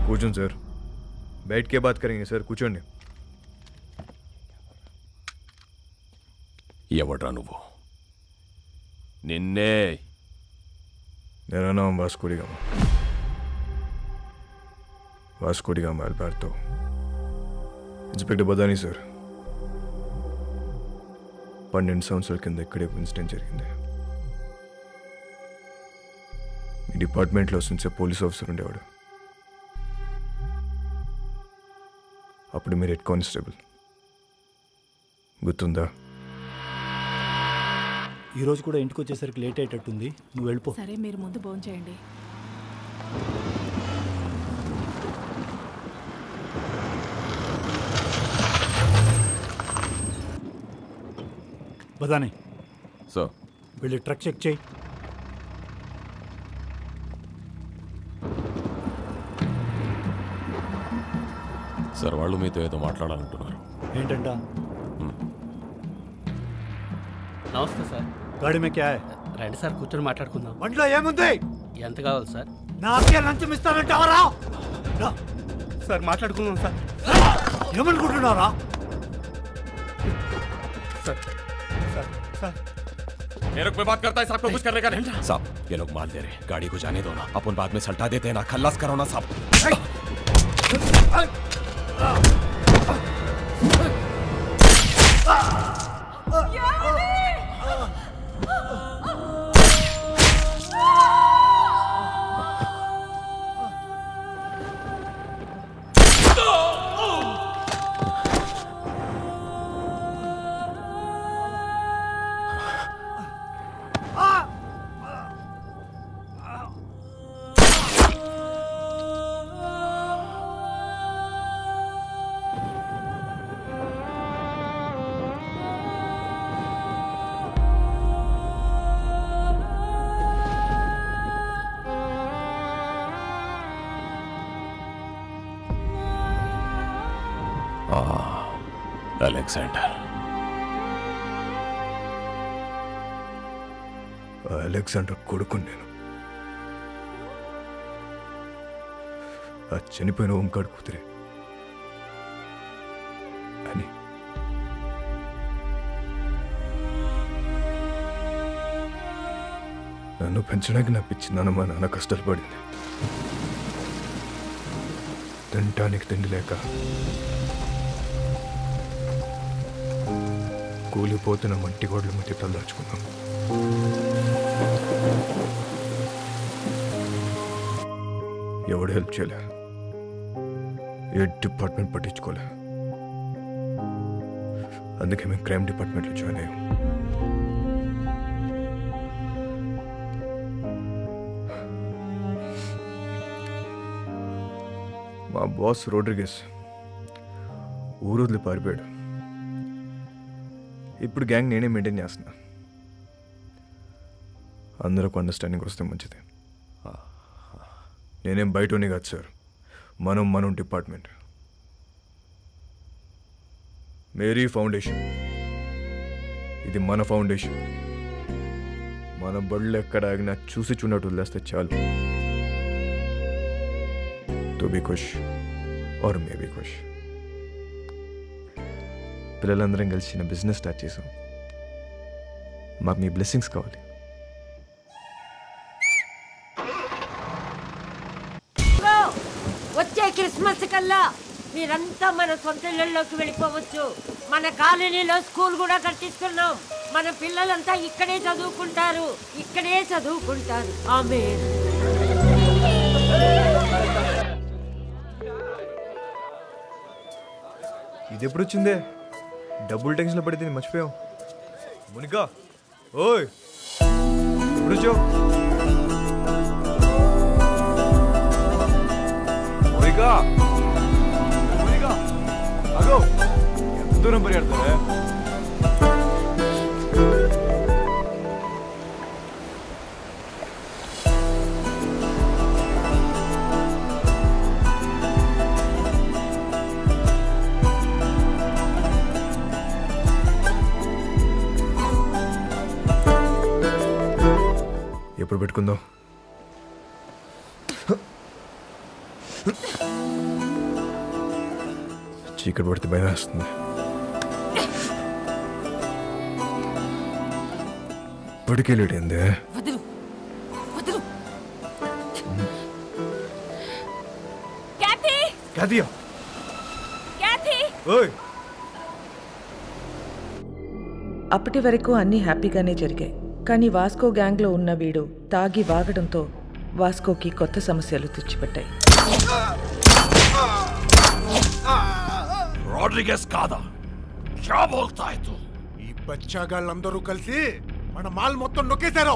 కూర్చోండి సార్, बैठ के बात करेंगे సార్. కూర్చోండి. ఎవడ్రా నువ్వు? నిన్నే. मेरा नाम Vasco D gamma. Vasco D gamma Alberto. Inspector Badani sir. 12 సంవత్సరాల కింద ఇక్కడే ఇన్సిడెంట్ జరిగింది. మీ డిపార్ట్మెంట్లో నుంచే పోలీస్ ఆఫీసర్ ఉండేవాడు. అప్పుడు మీరు హెడ్ కానిస్టేబుల్, గుర్తుందా? ఈరోజు కూడా ఇంటికి వచ్చేసరికి లేట్ అయ్యేటట్టుంది, నువ్వు వెళ్ళిపో. సరే, మీరు ముందు భోజనం చేయండి. బదాని సార్, వెళ్ళి ట్రక్ చెక్ చేయి. సార్, వాళ్ళు మీతో ఏదో మాట్లాడాలంటున్నారు. ఏంటంట? నమస్తే సార్. గాడి మే క్యా హై? రండి సార్, కూర్చొని మాట్లాడుకుందాం. బండిలో ఏముంది? ఎంత కావాలి సార్? నాకే లంచం ఇస్తానంటావరా? సార్ మాట్లాడుకుందాం సార్. ఏమనుకుంటున్నారా? సార్ సార్ సార్ ये लोग पे बात करता है साहब को कुछ करने का नहीं। साहब, ये लोग माल दे रहे, गाड़ी को जाने दो ना, अपन बाद में सल्टा देते हैं ना, खल्लास करो ना साहब। అలెగ్జాండర్. అలెగ్జాండర్ కొడుకు నేను. ఆ చనిపోయిన ఓంకాడు కూతురే అని. నన్ను పెంచడానికి నా పిచ్చి నాన్న మా నాన్న కష్టాలు పడింది. తినటానికి తిండి లేక కూలిపోతున్న మట్టి గోడల మధ్య తలదాచుకున్నాం. ఎవడు హెల్ప్ చేయలే, ఏ డిపార్ట్మెంట్ పట్టించుకోలే. అందుకే మేము క్రైమ్ డిపార్ట్మెంట్లో జాయిన్ అయ్యాం. మా బాస్ రోడ్రిగస్ ఊరు వదిలి పారిపోయాడు. ఇప్పుడు గ్యాంగ్ నేనే మెయింటైన్ చేస్తున్నా. అందరికి అండర్స్టాండింగ్ వస్తే మంచిది. నేనేం బయటనే కాదు సార్, మనం డిపార్ట్మెంట్. మేరీ ఫౌండేషన్, ఇది మన ఫౌండేషన్. మన బళ్ళు ఎక్కడ ఆగినా చూసి చూడట్టు వదిలేస్తే చాలు. తో బీ ఖుష్ ఆర్ మే బీ ఖుష్. పిల్లలందరం కలిసి చిన్న బిజినెస్ స్టార్ట్ చేసాం. మాకు మీ బ్లెస్సింగ్స్ కావాలి. వచ్చే క్రిస్మస్ కల్లా మీరంతా మన సొంత ఇళ్లలోకి వెళ్ళిపోవచ్చు. మన కాలనీలో స్కూల్ కూడా కట్టిస్తున్నాం. మన పిల్లలంతా ఇక్కడే చదువుకుంటారు. ఆమేన్. ఇది ఎప్పుడు వచ్చిందే? డబ్బులు టెన్షన్లో పడితే నేను మర్చిపోయాం. మునికా ఓయ్ ఎప్పుడు వచ్చావు? మునికా అగో ఎంత దూరం పరిగెడతావే? ఎప్పుడు పెట్టుకుందాం? చీకటి పడితే భయం వేస్తుంది. ఇప్పటికే లేట్ అయిందే. అప్పటి వరకు అన్నీ హ్యాపీగానే జరిగాయి. కానీ వాస్కో గ్యాంగ్లో ఉన్న వీడు తాగి వాగడంతో వాస్కోకి కొత్త సమస్యలు తెచ్చిపెట్టాయి. రోడ్రిగస్ కాదా? క్యా బోల్తా హై తు? ఈ బచ్చాగాళ్ళందరూ కలిసి మన మాల్ మొత్తం నొక్కేశారు.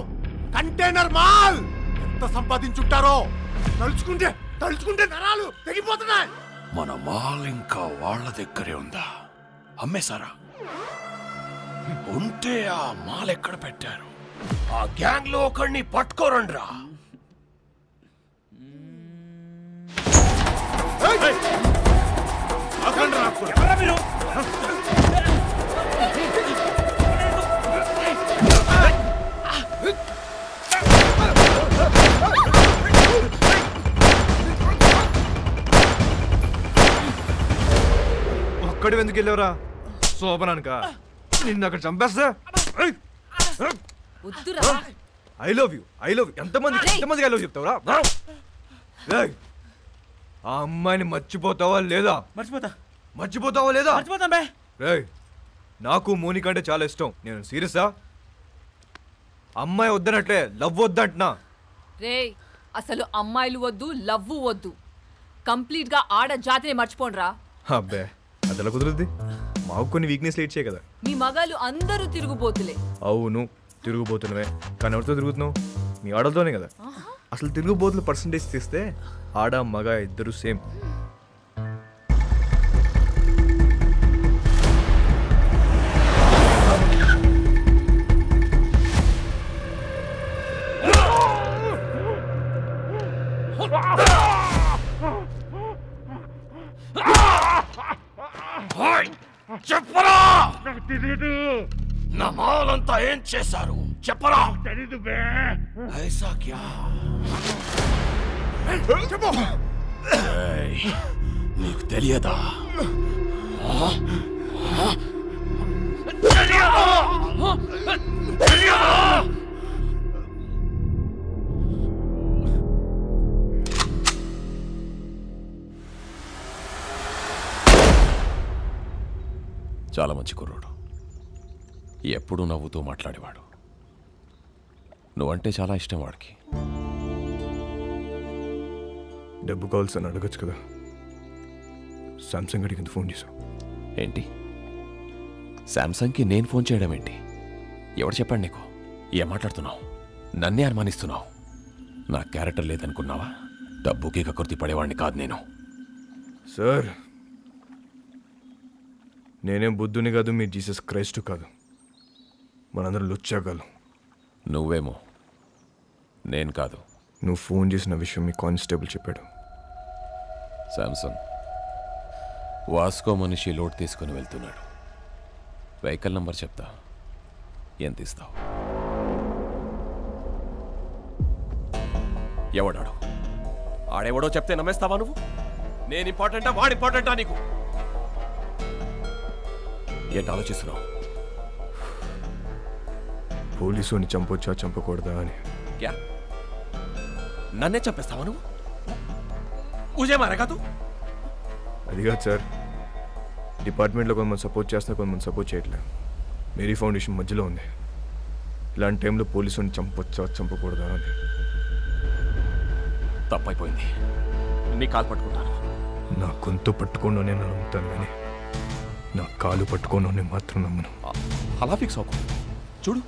కంటైనర్ మాల్ ఎంత సంపాదించుంటారో తలుచుకుంటే నరాలు తెగిపోతున్నాయి. మన మాల్ ఇంకా వాళ్ళ దగ్గరే ఉందా? అమ్మేశారా? ఉంటే ఆ మాల్ ఎక్కడ పెట్టారు? ఆ గ్యాంగ్ లో ఒకడిని పట్టుకోరండ్రా. ఒక్కడి ఎందుకు వెళ్ళావురా? శోభనానిక నిన్ను అక్కడ చంపేస్తా. ఐ లవ్ యూ ఎంతమందికి ఐ లవ్ చెప్తావురా? ఆ అమ్మాయిని మర్చిపోతావా లేదా? మర్చిపోతావా లేదా? మర్చిపోతాం బే. రేయ్, నాకు మోనిక అంటే చాలా ఇష్టం. నేను సీరియసా? అమ్మాయి వద్దనట్లే, లవ్ వద్దంటున్నా. రే, అసలు అమ్మాయిలు వద్దు, లవ్వు వద్దు. కంప్లీట్ గా ఆడ జాతిని మర్చిపోండ్రా. అబ్బే, అదెలా కుదురుద్ది? మాకు కొన్ని వీక్నెస్ లేట్ చేయ కదా. మీ మగాళ్ళు అందరూ తిరుగుబోతులే. అవును, తిరుగుబోతున్నవే. కానీ ఎవరితో తిరుగుతున్నావు? మీ ఆడలతోనే కదా. అసలు తిరుగుబోతుల పర్సంటేజ్ తీస్తే ఆడ మగ ఇద్దరు సేమ్. చెప్పరా, నా మాలంతా ఏం చేశారు చెప్పరా? తెలీదు బే. ఐసా క్యా? చెప్పు. నీకు తెలియదా? చాలా మంచి కుర్రోడు, ఎప్పుడూ నవ్వుతూ మాట్లాడేవాడు. నువ్వంటే చాలా ఇష్టం వాడికి. డబ్బు కావాల్సి అని అడగచ్చు కదా. సామ్సంగ్ అడిగింది ఫోన్ చేశావు ఏంటి? శాంసంగ్కి నేను ఫోన్ చేయడం ఏంటి? ఎవడు చెప్పాడు నీకు? ఏం మాట్లాడుతున్నావు? నన్నే అనుమానిస్తున్నావు. నా క్యారెక్టర్ లేదనుకున్నావా? డబ్బుకి కకృతి పడేవాడిని కాదు నేను. సార్, నేనేం బుద్ధుని కాదు, మీ జీసస్ క్రైస్ట్ కాదు. మనందరం లుచ్చాగాలు. నువ్వేమో, నేను కాదు. నువ్వు ఫోన్ చేసిన విషయం మీ కానిస్టేబుల్ చెప్పాడు. శాంసంగ్ వాస్కో మనిషి లోడ్ తీసుకుని వెళ్తున్నాడు. వెహికల్ నంబర్ చెప్తా, ఎంత ఇస్తావు? ఎవడాడు? ఆడెవడో చెప్తే నమ్మేస్తావా నువ్వు? నేను ఇంపార్టెంటా వాడు ఇంపార్టెంటా నీకు? ఏంటి ఆలోచిస్తున్నావు? పోలీసుని చంపొచ్చా చంపకూడదా అని. క్యా? నన్నే చంపేస్తావా నువ్వు? ముజే మారేగా తూ? అది కాదు సార్, డిపార్ట్మెంట్లో కొంతమంది సపోర్ట్ చేస్తున్నా, కొంతమంది సపోర్ట్ చేయట్లేదు. మేరీ ఫౌండేషన్ మధ్యలో ఉంది. ఇలాంటి టైంలో పోలీసుని చంపొచ్చా చంపకూడదా అని. తప్పైపోయింది. నీ కాలు పట్టుకుంటాను. నా గొంతు పట్టుకోను నేను నమ్ముతాను, కానీ నా కాలు పట్టుకోను నేను మాత్రం నమ్మను. అలా ఫిక్స్ అవ్వకు. చూడు,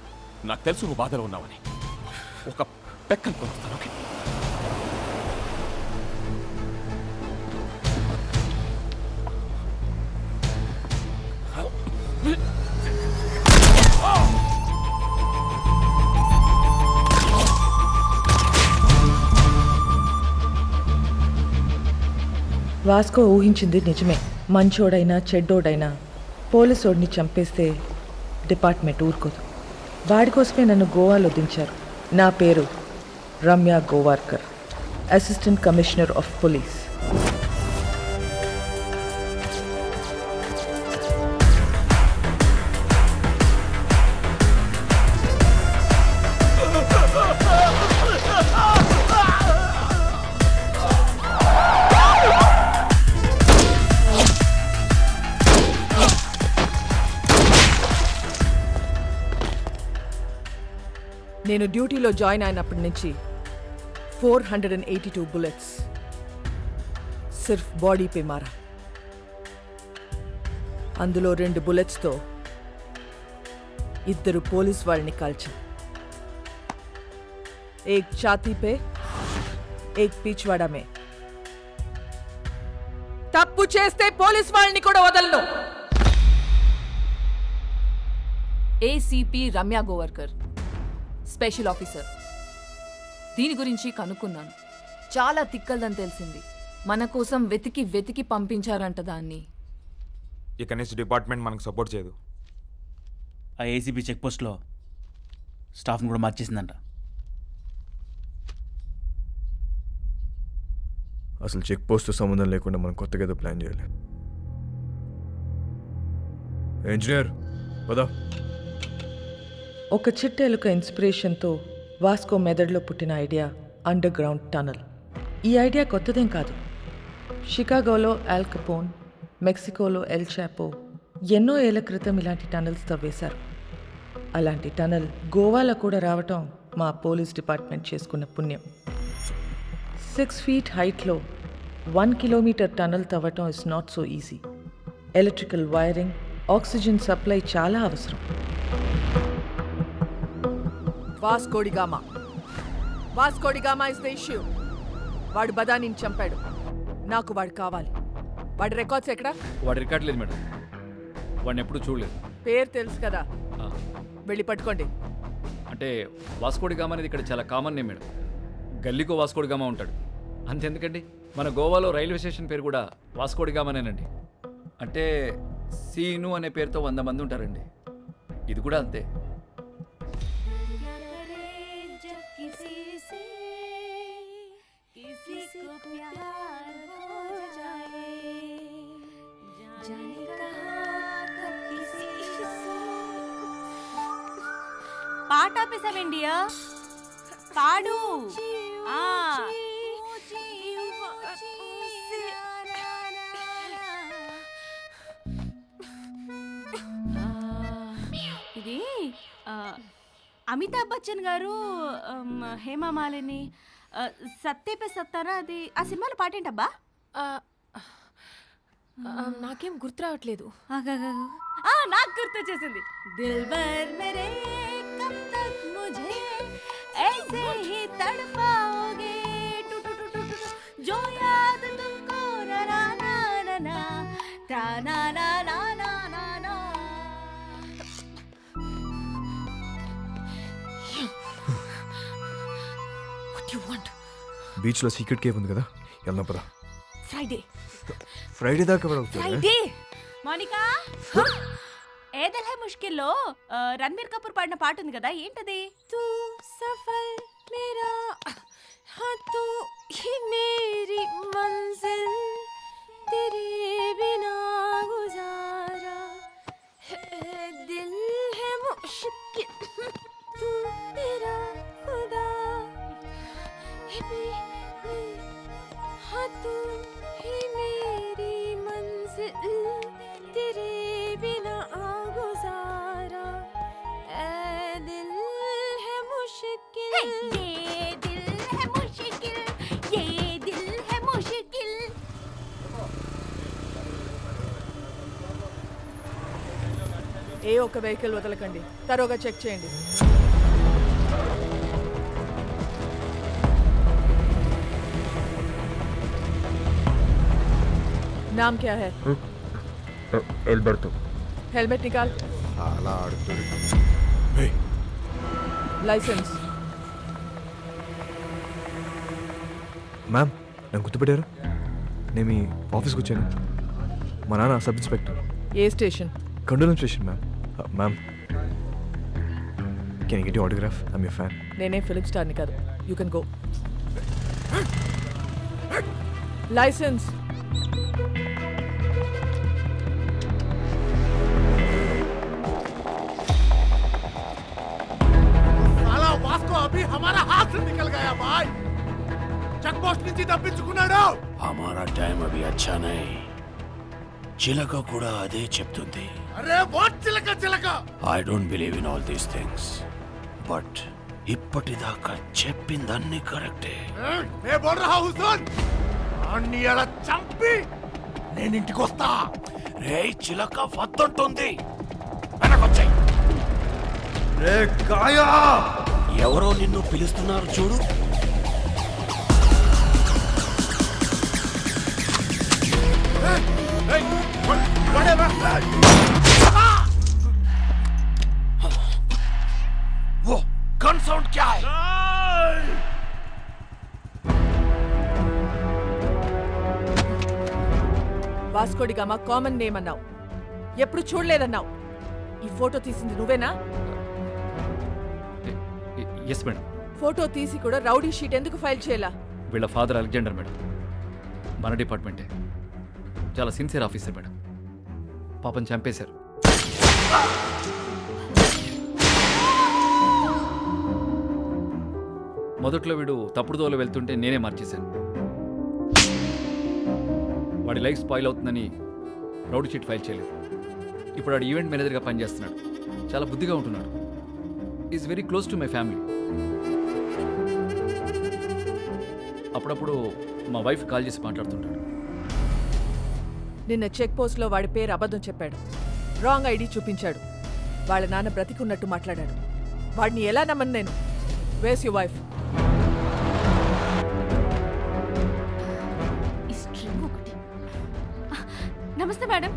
నాకు తెలుసు నువ్వు బాధలో ఉన్నావని. ఒక పెక్కను కొనుస్తాను. ఓకే? వాస్కో ఊహించింది నిజమే. మంచోడైనా చెడ్డోడైనా పోలీసోడిని చంపేస్తే డిపార్ట్మెంట్ ఊరుకోదు. వాడి కోసమే నన్ను గోవాలో దించారు. నా పేరు Ramya Govarkar, assistant commissioner of police. నేను డ్యూటీలో జాయిన్ అయినప్పటి నుంచి 482 బుల్లెట్స్ సిర్ఫ్ బాడీపై మారా. అందులో 2 బుల్లెట్స్తో 2 పోలీస్ వాళ్ళని కాల్చా. ఏక్ ఛాతీపే, ఏక్ పిచ్వాడా మే. తప్పు చేస్తే పోలీస్ వాళ్ళని కూడా వదలను. ACP Ramya Govarkar, special officer. దీని గురించి కనుక్కున్నాను. చాలా తిక్కల్దని తెలిసింది. మన కోసం వెతికి వెతికి పంపించారంట దాన్ని. ఇక నుంచి డిపార్ట్మెంట్ మనకు సపోర్ట్ చేయదు. ఆ ఏసీబీ చెక్ పోస్ట్లో స్టాఫ్ని కూడా మార్చేసిందంట. అసలు చెక్ పోస్ట్ సంబంధం లేకుండా మనం కొత్తగా ఏదో ప్లాన్ చేయాలి. ఇంజనీర్ పదా. ఒక చిట్టెలుక ఇన్స్పిరేషన్తో వాస్కో మెదడులో పుట్టిన ఐడియా అండర్ గ్రౌండ్ టనల్. ఈ ఐడియా కొత్తదేం కాదు. షికాగోలో ఆల్ కపోన్, మెక్సికోలో ఎల్ చాపో ఎన్నో ఏళ్ల క్రితం ఇలాంటి టనల్స్ తవ్వేశారు. అలాంటి టనల్ గోవాలో కూడా రావటం మా పోలీస్ డిపార్ట్మెంట్ చేసుకున్న పుణ్యం. 6 feet హైట్లో 1 kilometer టనల్ తవ్వటం is not so easy. Electrical wiring, oxygen supply చాలా అవసరం. Vasco da Gama is the issue. వాడు బదానిని చంపాడు. నాకు వాడు కావాలి. వాడి రికార్డ్స్ ఎక్కడ? వాడి రికార్డ్ లేదు మేడం. వాడిని ఎప్పుడు చూడలేదు. పేరు తెలుసు కదా, వెళ్ళి పట్టుకోండి. అంటే వాస్కోడిగామా అనేది ఇక్కడ చాలా కామన్ నేమ్ మేడం. గల్లీకో వాస్కోడిగామా ఉంటాడు. అంతెందుకండి, మన గోవాలో రైల్వే స్టేషన్ పేరు కూడా వాస్కోడిగామానేనండి. అంటే సీను అనే పేరుతో 100 మంది ఉంటారండి. ఇది కూడా అంతే. పాట ఆపేసావేండియా? పాడు. ఇది అమితాబ్ బచ్చన్ గారు, హేమా మాలిని, సత్యపే సత్తారా, అది ఆ సినిమాలో పాటేంటబ్బా? నాకేం గుర్తు రావట్లేదు. నాకు గుర్తు వచ్చేసింది. దిల్బర్ మేరే కబ్ తక్ ముझे ऐसे ही तड़पाओगे जो याद तुमको ना ना ना ना ता ना ना ना ना ना ना. What do you want? బీచ్లో సీక్రెట్ కేవ్ ఉంది కదా, వెళ్దాం పద. ఫ్రైడే దాకా ఫ్రైడే. మోనికా, ఏ దిల్ హై ముష్కిల్లో రణబీర్ కపూర్ పాడిన పాట ఉంది కదా, ఏంటది? తూ సఫర్ మేరా हाँ तू ही मेरी मंजिल तेरे बिना गुजारा दिल है मुश्किल तू मेरा खुदा हाँ तू ही मेरी मंजिल तेरे बिना गुजारा दिल है मुश्किल ఏ ఒక్క వెహికల్ వదలకండి. తరోగా చెక్ చేయండి. नाम क्या है? एल्बर्टो. हेलमेट निकाल. लाइसेंस. మ్యామ్, నన్ను గుర్తుపెట్టారు? నేను మీ ఆఫీస్కి వచ్చాను. మా నాన్న sub inspector. A station? కండోలం station ma'am. Ma'am, can you get your autograph? I'm your fan. నేనే ఫిలిం స్టార్ని కాదు. You can go. లైసెన్స్. साला वास्को अभी हमारा हाथ से निकल गया भाई. చెక్ పోస్ట్ నుంచి తప్పించుకున్నాడు. हमारा टाइम अभी अच्छा नहीं. చిలక కూడా అదే చెప్తుంది. అరే వాట్ చిలక చిలక. I don't believe in all these things. But ఇప్పటిదాకా చెప్పిందన్నీ కరెక్టే. मैं बोल रहा हूँ सुन. అన్ని అలా చంపి నేను ఇంటికి వస్తా. రే చిలక వద్దంటుంది. వెనకొచ్చాయి. రే కాయా, ఎవరో నిన్ను పిలుస్తున్నారు చూడు. वो गन साउंड क्या है? వాస్కోడిగామా కామన్ నేమ్ అన్నావు, ఎప్పుడు చూడలేదన్నావు. ఈ ఫోటో తీసింది నువ్వేనా? Yes madam. ఫోటో తీసి కూడా రౌడీ షీట్ ఎందుకు ఫైల్ చేయాలా? వీళ్ళ ఫాదర్ అలెగ్జాండర్ మేడం. మన డిపార్ట్మెంటే. చాలా సిన్సియర్ ఆఫీసర్ మేడం. పాపం చంపేశారు. మొదట్లో వీడు తప్పుడు దోవలో వెళ్తుంటే నేనే మార్చేశాను. వాడి లైఫ్ స్పాయిల్ అవుతుందని రౌడీ షీట్ ఫైల్ చేయలేదు. ఇప్పుడు వాడు ఈవెంట్ మేనేజర్గా పనిచేస్తున్నాడు. చాలా బుద్ధిగా ఉంటున్నాడు. Is very close to my family. అప్పుడప్పుడు మా వైఫ్ కాల్ చేసి మాట్లాడుతుంటాడు. నిన్న చెక్ పోస్ట్లో వాడి పేరు అబద్ధం చెప్పాడు. రాంగ్ ఐడి చూపించాడు. వాళ్ళ నాన్న బ్రతికున్నట్టు మాట్లాడాడు. వాడిని ఎలా నమ్మను నేను? వేస్ యు వైఫ్? నమస్తే మేడం.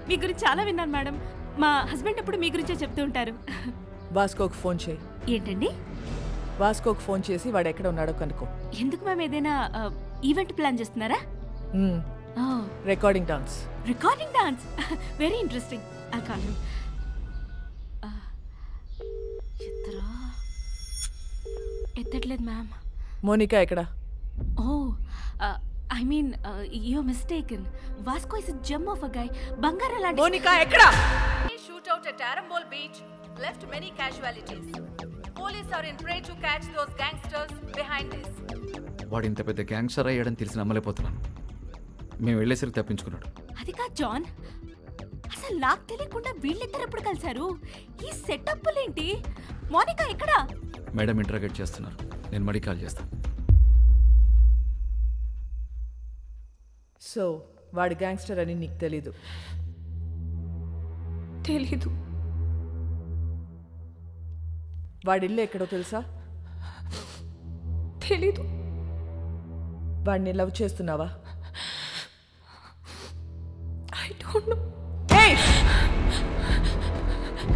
మీ గురించి చాలా విన్నాను మేడం. మా హస్బెండ్ ఎప్పుడు మీ గురించే చెప్తూ ఉంటారు. వాస్కోకి ఫోన్ చేయి. ఏంటండి? వాస్కోకి ఫోన్ చేసి వాడు ఎక్కడ ఉన్నాడో కనుక్కో. ఎందుకు మేము ఏదైనా ఈవెంట్ ప్లాన్ చేస్తున్నారా? Recording dance. Recording dance, very interesting. ఎత్తట్లేదు మ్యామ్. మోనికా ఎక్కడ? ఓ I mean you mistaken. Vasco is a gem of a guy. బంగారం లాంటి. మోనికా ఎక్కడ? Shoot out at Arambol Beach left many casualties. Police are in prey to catch those gangsters behind this. వాడు ఇంత పెద్ద gangster అయ్యాడని తెలిసి నమ్మలేకపోతున్నాను. మేము వెళ్ళేసరికి తప్పించుకున్నాడు. అది కాదు జాన్, అసలు నాకు తెలియకుండా వీళ్ళిద్దరు ఎప్పుడు కలిశారు? ఈ సెటప్లేంటి? మోనికా ఎక్కడ? మేడం ఇంటరాగేట్ చేస్తున్నారు. నేను మళ్ళీ కాల్ చేస్తాను. సో వాడు గ్యాంగ్స్టర్ అని నీకు తెలీదు? తెలీదు. వాడి ఇల్లు ఎక్కడో తెలుసా? తెలీదు. వాడిని లవ్ చేస్తున్నావా? I don't know.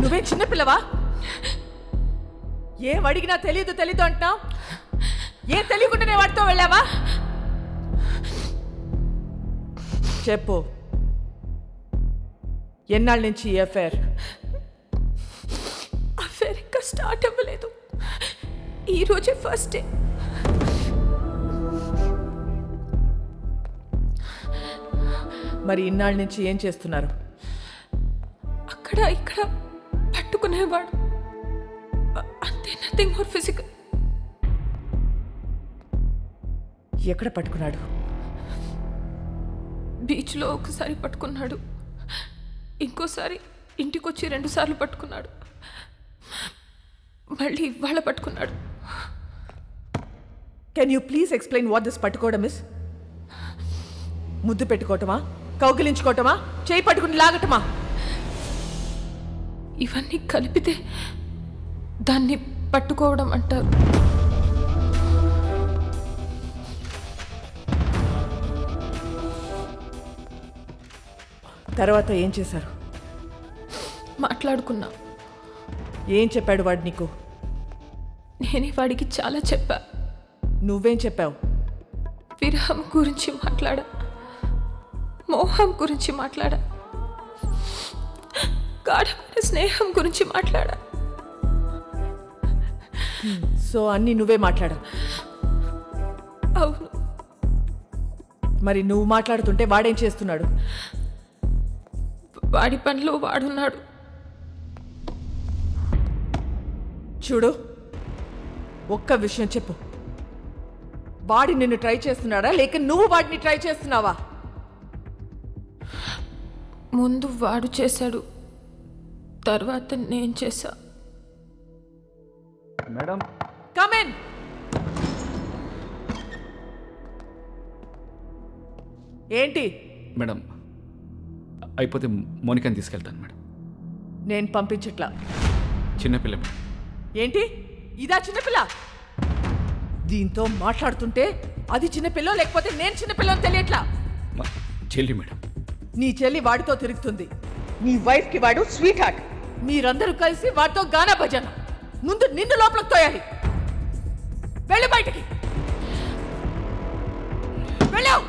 నువ్వే చిన్నపిల్లవా? ఏం అడిగినా తెలీదు తెలీదు అంటున్నావు. ఏం తెలియకుండానే వాడితో వెళ్ళావా? చెప్పు, ఎన్నాళ్ళ నుంచి ఈ అఫైర్? అఫైర్ ఇంకా స్టార్ట్ అవ్వలేదు. ఈరోజే ఫస్ట్ డే. మరి ఇన్నాళ్ళ నుంచి ఏం చేస్తున్నారు? అక్కడ ఇక్కడ పట్టుకునేవాడు అంతే, నథింగ్ మోర్ ఫిజికల్. ఎక్కడ పట్టుకున్నాడు? బీచ్లో ఒకసారి పట్టుకున్నాడు, ఇంకోసారి ఇంటికొచ్చి 2 సార్లు పట్టుకున్నాడు, మళ్ళీ ఇవాళ పట్టుకున్నాడు. Can you please explain what this పట్టుకోవడం ఇస్? ముద్దు పెట్టుకోవటమా, కౌగిలించుకోవటమా, చేయి పట్టుకుని లాగటమా? ఇవన్నీ కలిపితే దాన్ని పట్టుకోవడం అంటారు. తర్వాత ఏం చేశారు? మాట్లాడుకున్నా. ఏం చెప్పాడు వాడు నీకు? నేనే వాడికి చాలా చెప్పా. నువ్వేం చెప్పావు? విరహం గురించి మాట్లాడా, మోహం గురించి మాట్లాడా, గాఢమైన స్నేహం గురించి మాట్లాడా. సో అన్నీ నువ్వే మాట్లాడావు? అవును. మరి నువ్వు మాట్లాడుతుంటే వాడేం చేస్తున్నాడు? వాడి పనిలో వాడున్నాడు. చూడు, ఒక్క విషయం చెప్పు. వాడి నిన్ను ట్రై చేస్తున్నాడా లేక నువ్వు వాడిని ట్రై చేస్తున్నావా? ముందు వాడు చేశాడు, తర్వాత నేను చేశా. Madam, come in. ఏంటి? మేడం, అయిపోతే మోనికాని తీసుకెళ్తాను మేడం. నేను పంపించట్లా. చిన్నపిల్ల. ఏంటి ఇదా చిన్నపిల్ల? దీంతో మాట్లాడుతుంటే అది చిన్నపిల్ల లేకపోతే నేను చిన్నపిల్లని తెలియట్లా. చెల్లి మేడం. నీ చెల్లి వాడితో తిరుగుతుంది. నీ వైఫ్ కి వాడు స్వీట్ హార్ట్. మీరందరూ కలిసి వాడితో గానా భజన. ముందు నిన్ను లోపలికి తోయాలి. వెళ్ళు బయటికి, వెళ్ళావు.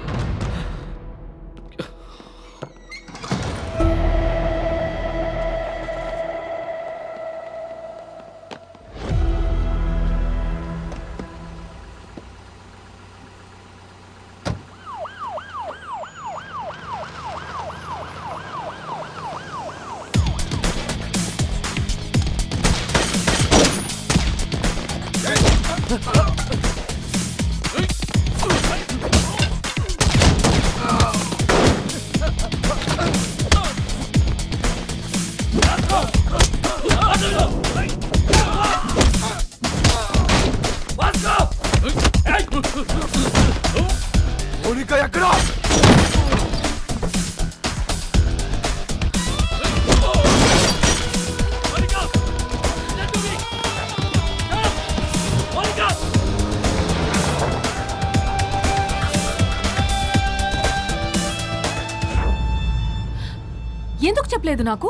ఎందుకు చెప్పలేదు నాకు?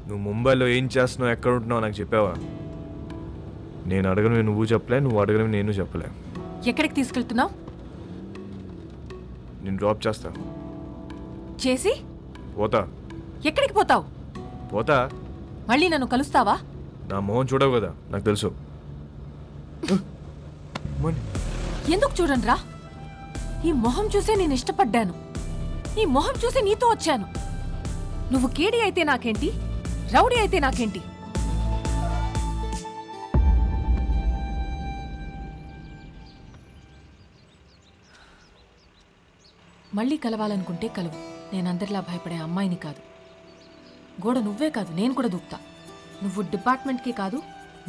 నువ్వు ముంబైలో ఏం చేస్తున్నావు, ఎక్కడ ఉంటున్నావు నాకు చెప్పావా? నేను అడగను నువ్వు చెప్పలే, నువ్వు అడగను నేను చెప్పలే. ఎక్కడికి తీసుకెళ్తున్నావు? నేను డ్రాప్ చేస్తా. చేసి పోతా. ఎక్కడికి పోతావు? పోతా. మళ్ళీ నన్ను కలుస్తావా? నా మొహం చూడవు కదా, నాకు తెలుసు. ఎందుకు చూడండిరా, ఈ మొహం చూసే నేను ఇష్టపడ్డాను. ఈ మొహం చూసి నీతో వచ్చాను. నువ్వు కేడి అయితే నాకేంటి, రౌడీ అయితే నాకేంటి? మళ్ళీ కలవాలనుకుంటే కలువు. నేనందరిలా భయపడే అమ్మాయిని కాదు. గోడ నువ్వే కాదు, నేను కూడా దూకుతా. నువ్వు డిపార్ట్మెంట్కే కాదు,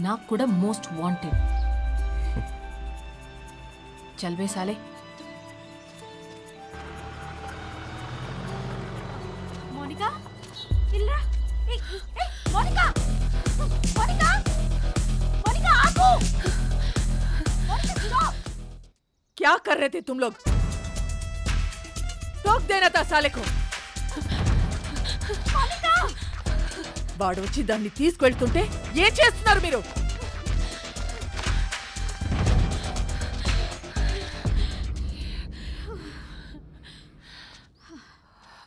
నాకు కూడా మోస్ట్ వాంటెడ్. చల్వే సాలే. మోనికా ఇల్రా. మోనికా మోనికా మోनिका आगो. क्या कर रहे थे तुम लोग? टोक देना था साले को. వాడు వచ్చి దాన్ని తీసుకెళ్తుంటే ఏం చేస్తున్నారు మీరు?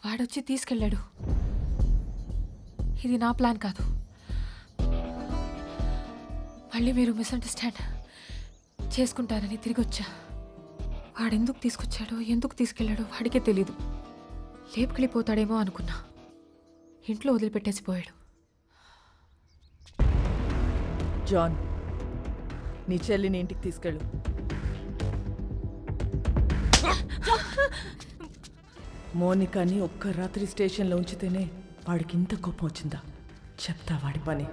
వాడొచ్చి తీసుకెళ్ళాడు. ఇది నా ప్లాన్ కాదు. మళ్ళీ మీరు మిస్అండర్స్టాండ్ చేసుకుంటారని తిరిగి వచ్చా. వాడెందుకు తీసుకొచ్చాడో, ఎందుకు తీసుకెళ్ళాడో వాడికే తెలీదు. లేపుకెళ్ళిపోతాడేమో అనుకున్నా. ఇంట్లో వదిలిపెట్టేసిపోయాడు. జాన్, నీ చెల్లిని ఇంటికి తీసుకెళ్ళు. మోనికాని ఒక్క రాత్రి స్టేషన్లో ఉంచితేనే వాడికి ఇంత కోపం వచ్చిందా? చెప్తా వాడి పని.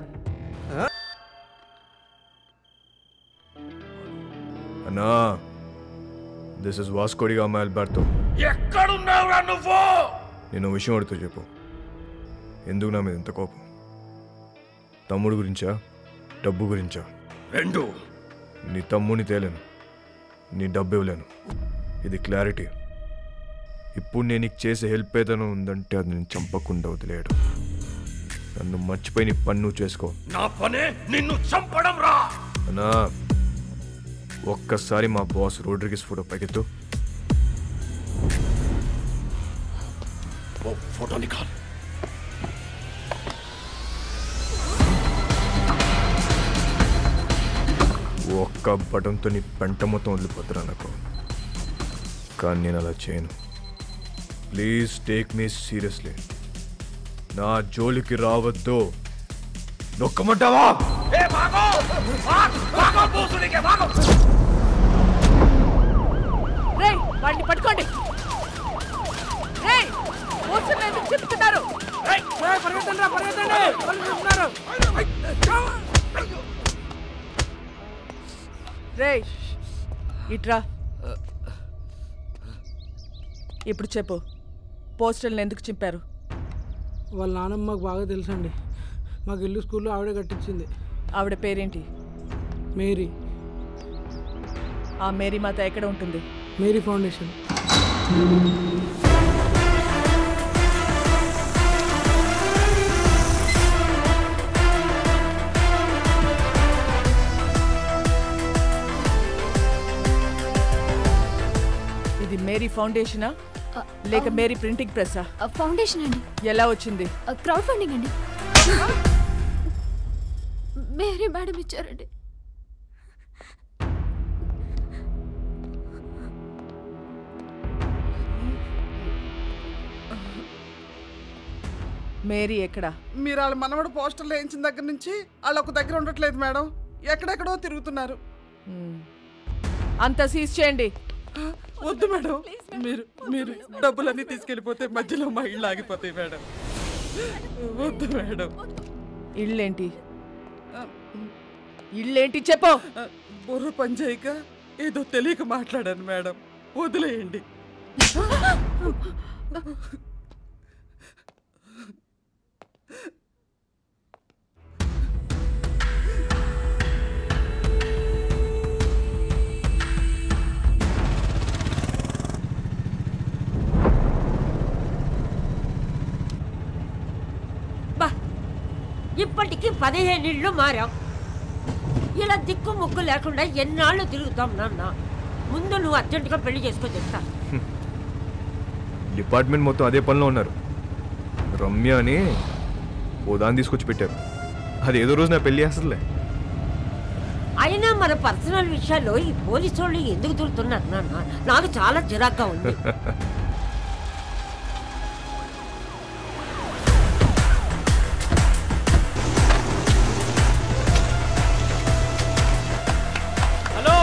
అన్నా, this is Vasco da Gama Alberto. ఎక్కడున్నావురా నువ్వు? నేను విషయం అడుగుతూ చెప్పు. ఎందుకు నా మీద ఇంత కోపం? తమ్ముడు గురించా, డబ్బు గురించా? రెండు. నీ తమ్ముడిని తేలేను, నీ డబ్బు ఇవ్వలేను. ఇది క్లారిటీ. ఇప్పుడు నేను నీకు చేసే హెల్ప్ ఏదైనా ఉందంటే అది నేను చంపకుండా వదిలేయడం. నన్ను మర్చిపోయి నీ పని నువ్వు చేసుకో. నా పనే నిన్ను చంపడం రా. అన్నా, ఒక్కసారి మా బాస్ రోడ్రిగిస్ ఫోటో పైకెత్తు. वो फोटो निकाल. ఒక్క బటన్తో నీ పెంట మొత్తం వదిలిపోతున్నా నాకు. కానీ నేను అలా చేయను. Please take me seriously. నా జోలికి రావద్దు. నొక్కమంటావా? రేయ్, వాడిని పట్టుకోండి. రేయ్, మోసం ఎందుకు చెప్తున్నారు? రేయ్, ఇట్రా. ఇప్పుడు చెప్పు, పోస్టర్లను ఎందుకు చింపారు? వాళ్ళ నాన్నమ్మ మాకు బాగా తెలుసండి. మాకు ఇల్లు స్కూల్లో ఆవిడే కట్టించింది. ఆవిడ పేరేంటి? మేరీ. ఆ మేరీ మాత ఎక్కడ ఉంటుంది? Mary foundation. ఇది మేరీ ఫౌండేషనా లేక మేరీ ప్రింటింగ్ ప్రెస్సా? ఫౌండేషన్ అండి. ఎలా వచ్చింది? క్రౌడ్ ఫండింగ్ అండి. మేరీ మేడం ఇచ్చారండి. మేరీ ఎక్కడా? మీరు వాళ్ళ మనవడు పోస్టర్లు వేయించిన దగ్గర నుంచి వాళ్ళు ఒక దగ్గర ఉండట్లేదు మేడం. ఎక్కడెక్కడో తిరుగుతున్నారు. అంతా సీజ్ చేయండి. వద్దు మేడం, మీరు మీరు డబ్బులన్నీ తీసుకెళ్ళిపోతే మధ్యలో మా ఇళ్ళు ఆగిపోతాయి మేడం. వద్దు మేడం. ఇళ్ళేంటి? ఇళ్ళేంటి చెప్పు. బుర్ర పనిచేయక ఏదో తెలియక మాట్లాడాను మేడం, వదిలేయండి. ఇప్పటికి 15 ఇళ్ళు మారాం. ఇలా దిక్కు ముక్కు లేకుండా ఎన్నాళ్ళు తిరుగుతాం నాన్న. ముందు నువ్వు అర్జెంటుగా పెళ్లి చేసుకో చెప్తా. డిపార్ట్మెంట్ మొత్తం అదే పనిలో ఉన్నారు. రమ్య అని ఓ దాన్ని తీసుకొచ్చి పెట్టారు. అది ఏదో రోజు నా పెళ్లి చేస్తుందిలే. అయినా మన పర్సనల్ విషయాల్లో ఈ పోలీసు వాళ్ళు ఎందుకు తిరుగుతున్నారు నాన్న? నాకు చాలా చిరాగ్గా ఉంది. హలో,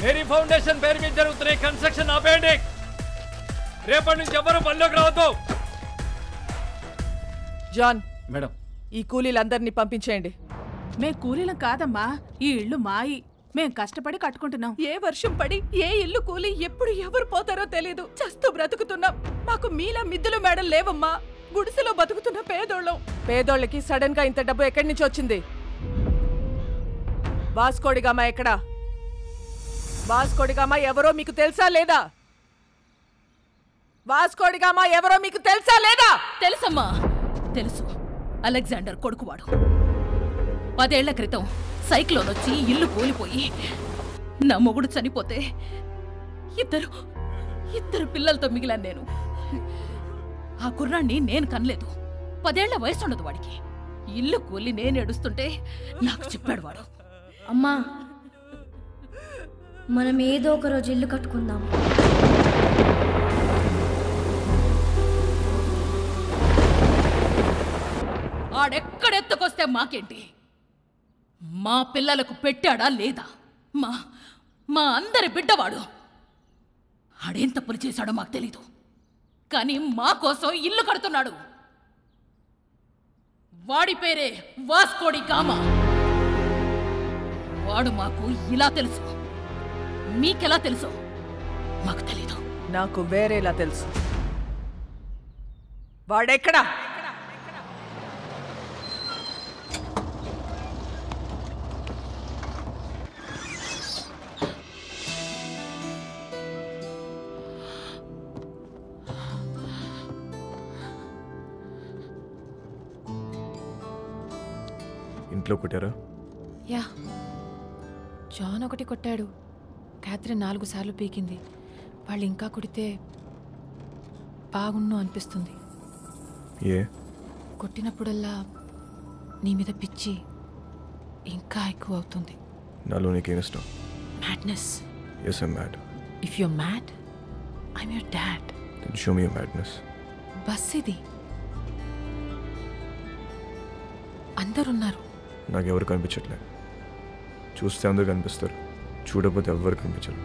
మేరీ ఫౌండేషన్ పేరు మీద జరుగుతున్న కన్స్ట్రక్షన్ ఆపేయండి. రేపటి నుంచి ఎవరు పనిలోకి రావద్దు. జాన్, మేడం, ఈ కూలీలందరినీ పంపించేయండి. మేం కూలీలం కాదమ్మా, ఈ ఇల్లు మాయి. మేం కష్టపడి కట్టుకుంటున్నాం. ఏ వర్షం పడి ఏ ఇల్లు కూలి ఎప్పుడు ఎవరు పోతారో తెలీదు. చస్తూ బ్రతుకుతున్నాం. మాకు మీలా మిద్దులు మేడలు లేవమ్మా. గుడిసెలో బతుకుతున్న పేదోళ్ళం. పేదోళ్ళకి సడన్ గా ఇంత డబ్బు ఎక్కడి నుంచి వచ్చింది? వాస్కోడిగామా ఎక్కడా? వాస్కోడిగామా ఎవరో మీకు తెలుసా లేదా? వాస్కోడిగామా ఎవరో మీకు తెలుసా లేదా? తెలుసమ్మా, తెలుసు. అలెగ్జాండర్ కొడుకువాడు. 10 ఏళ్ల క్రితం సైక్లోన్ వచ్చి ఇల్లు కూలిపోయి నా మొగుడు చనిపోతే ఇద్దరు పిల్లలతో మిగిలాను నేను. ఆ కుర్రాన్ని నేను కనలేదు. 10 ఏళ్ల వయసు ఉండదు వాడికి. ఇల్లు కూలి నేను ఏడుస్తుంటే నాకు చెప్పాడు వాడు, అమ్మా మనం ఏదో ఒక రోజు ఇల్లు కట్టుకుందాం. ఆడెక్కడెత్తుకొస్తే మాకేంటి? మా పిల్లలకు పెట్టాడా లేదా? మా అందరి బిడ్డవాడు. ఆడేం తప్పులు చేశాడో మాకు తెలీదు, కానీ మా కోసం ఇల్లు కడుతున్నాడు. వాడి పేరే వాస్కోడి గామా. వాడు మాకు ఇలా తెలుసు. మీకెలా తెలుసు మాకు తెలీదు. నాకు వేరేలా తెలుసు. వాడెక్కడా? ఇంట్లో కొట్టారా? యా, జాన్ ఒకటి కొట్టాడు. క్యాథరిన్ 4 సార్లు పీకింది. వాళ్ళు ఇంకా కొడితే బాగున్ను అనిపిస్తుంది. ఏ? కొట్టినప్పుడల్లా నీ మీద పిచ్చి ఇంకా ఎక్కువ అవుతుంది. నాలో నీకేం ఇష్టం? Madness. Yes, I'm mad. If you're mad, I'm your dad. Then show me your madness. Bus ఇది. అందరున్నారు. నాకెవరు కనిపించట్లేదు. చూస్తే అందరు కనిపిస్తారు, చూడకపోతే ఎవరు కనిపించరు.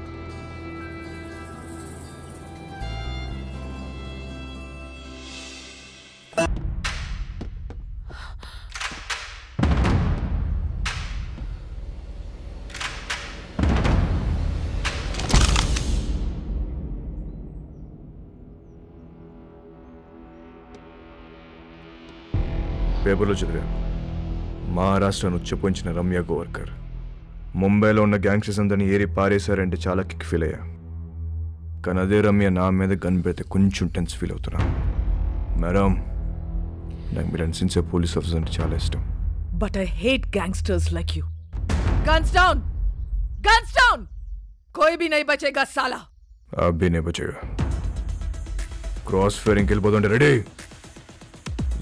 పేపర్లో చదివా, మహారాష్ట్రను ఉచ్చపోంచిన రమ్య గోవర్కర్ ముంబైలో ఉన్న గ్యాంగ్స్టర్స్ అందరినీ ఏరి పారేశారంటే చాలా కిక్ ఫీల్ అయ్యా. కానీ అదే రమ్య నా మీద గన్ పెడితే కొంచెం టెన్స్ ఫీల్ అవుతున్నా. మేడం, నాకు మీరు సిన్సియర్ పోలీస్ ఆఫీసర్ అంటే చాలా ఇష్టం. But I hate gangsters like you. Guns down! Guns down! कोई भी नहीं बचेगा साला. आप भी नहीं बचेगा. क्रॉस फायरिंग వెళ్ళిపోతుంటే రెడీ.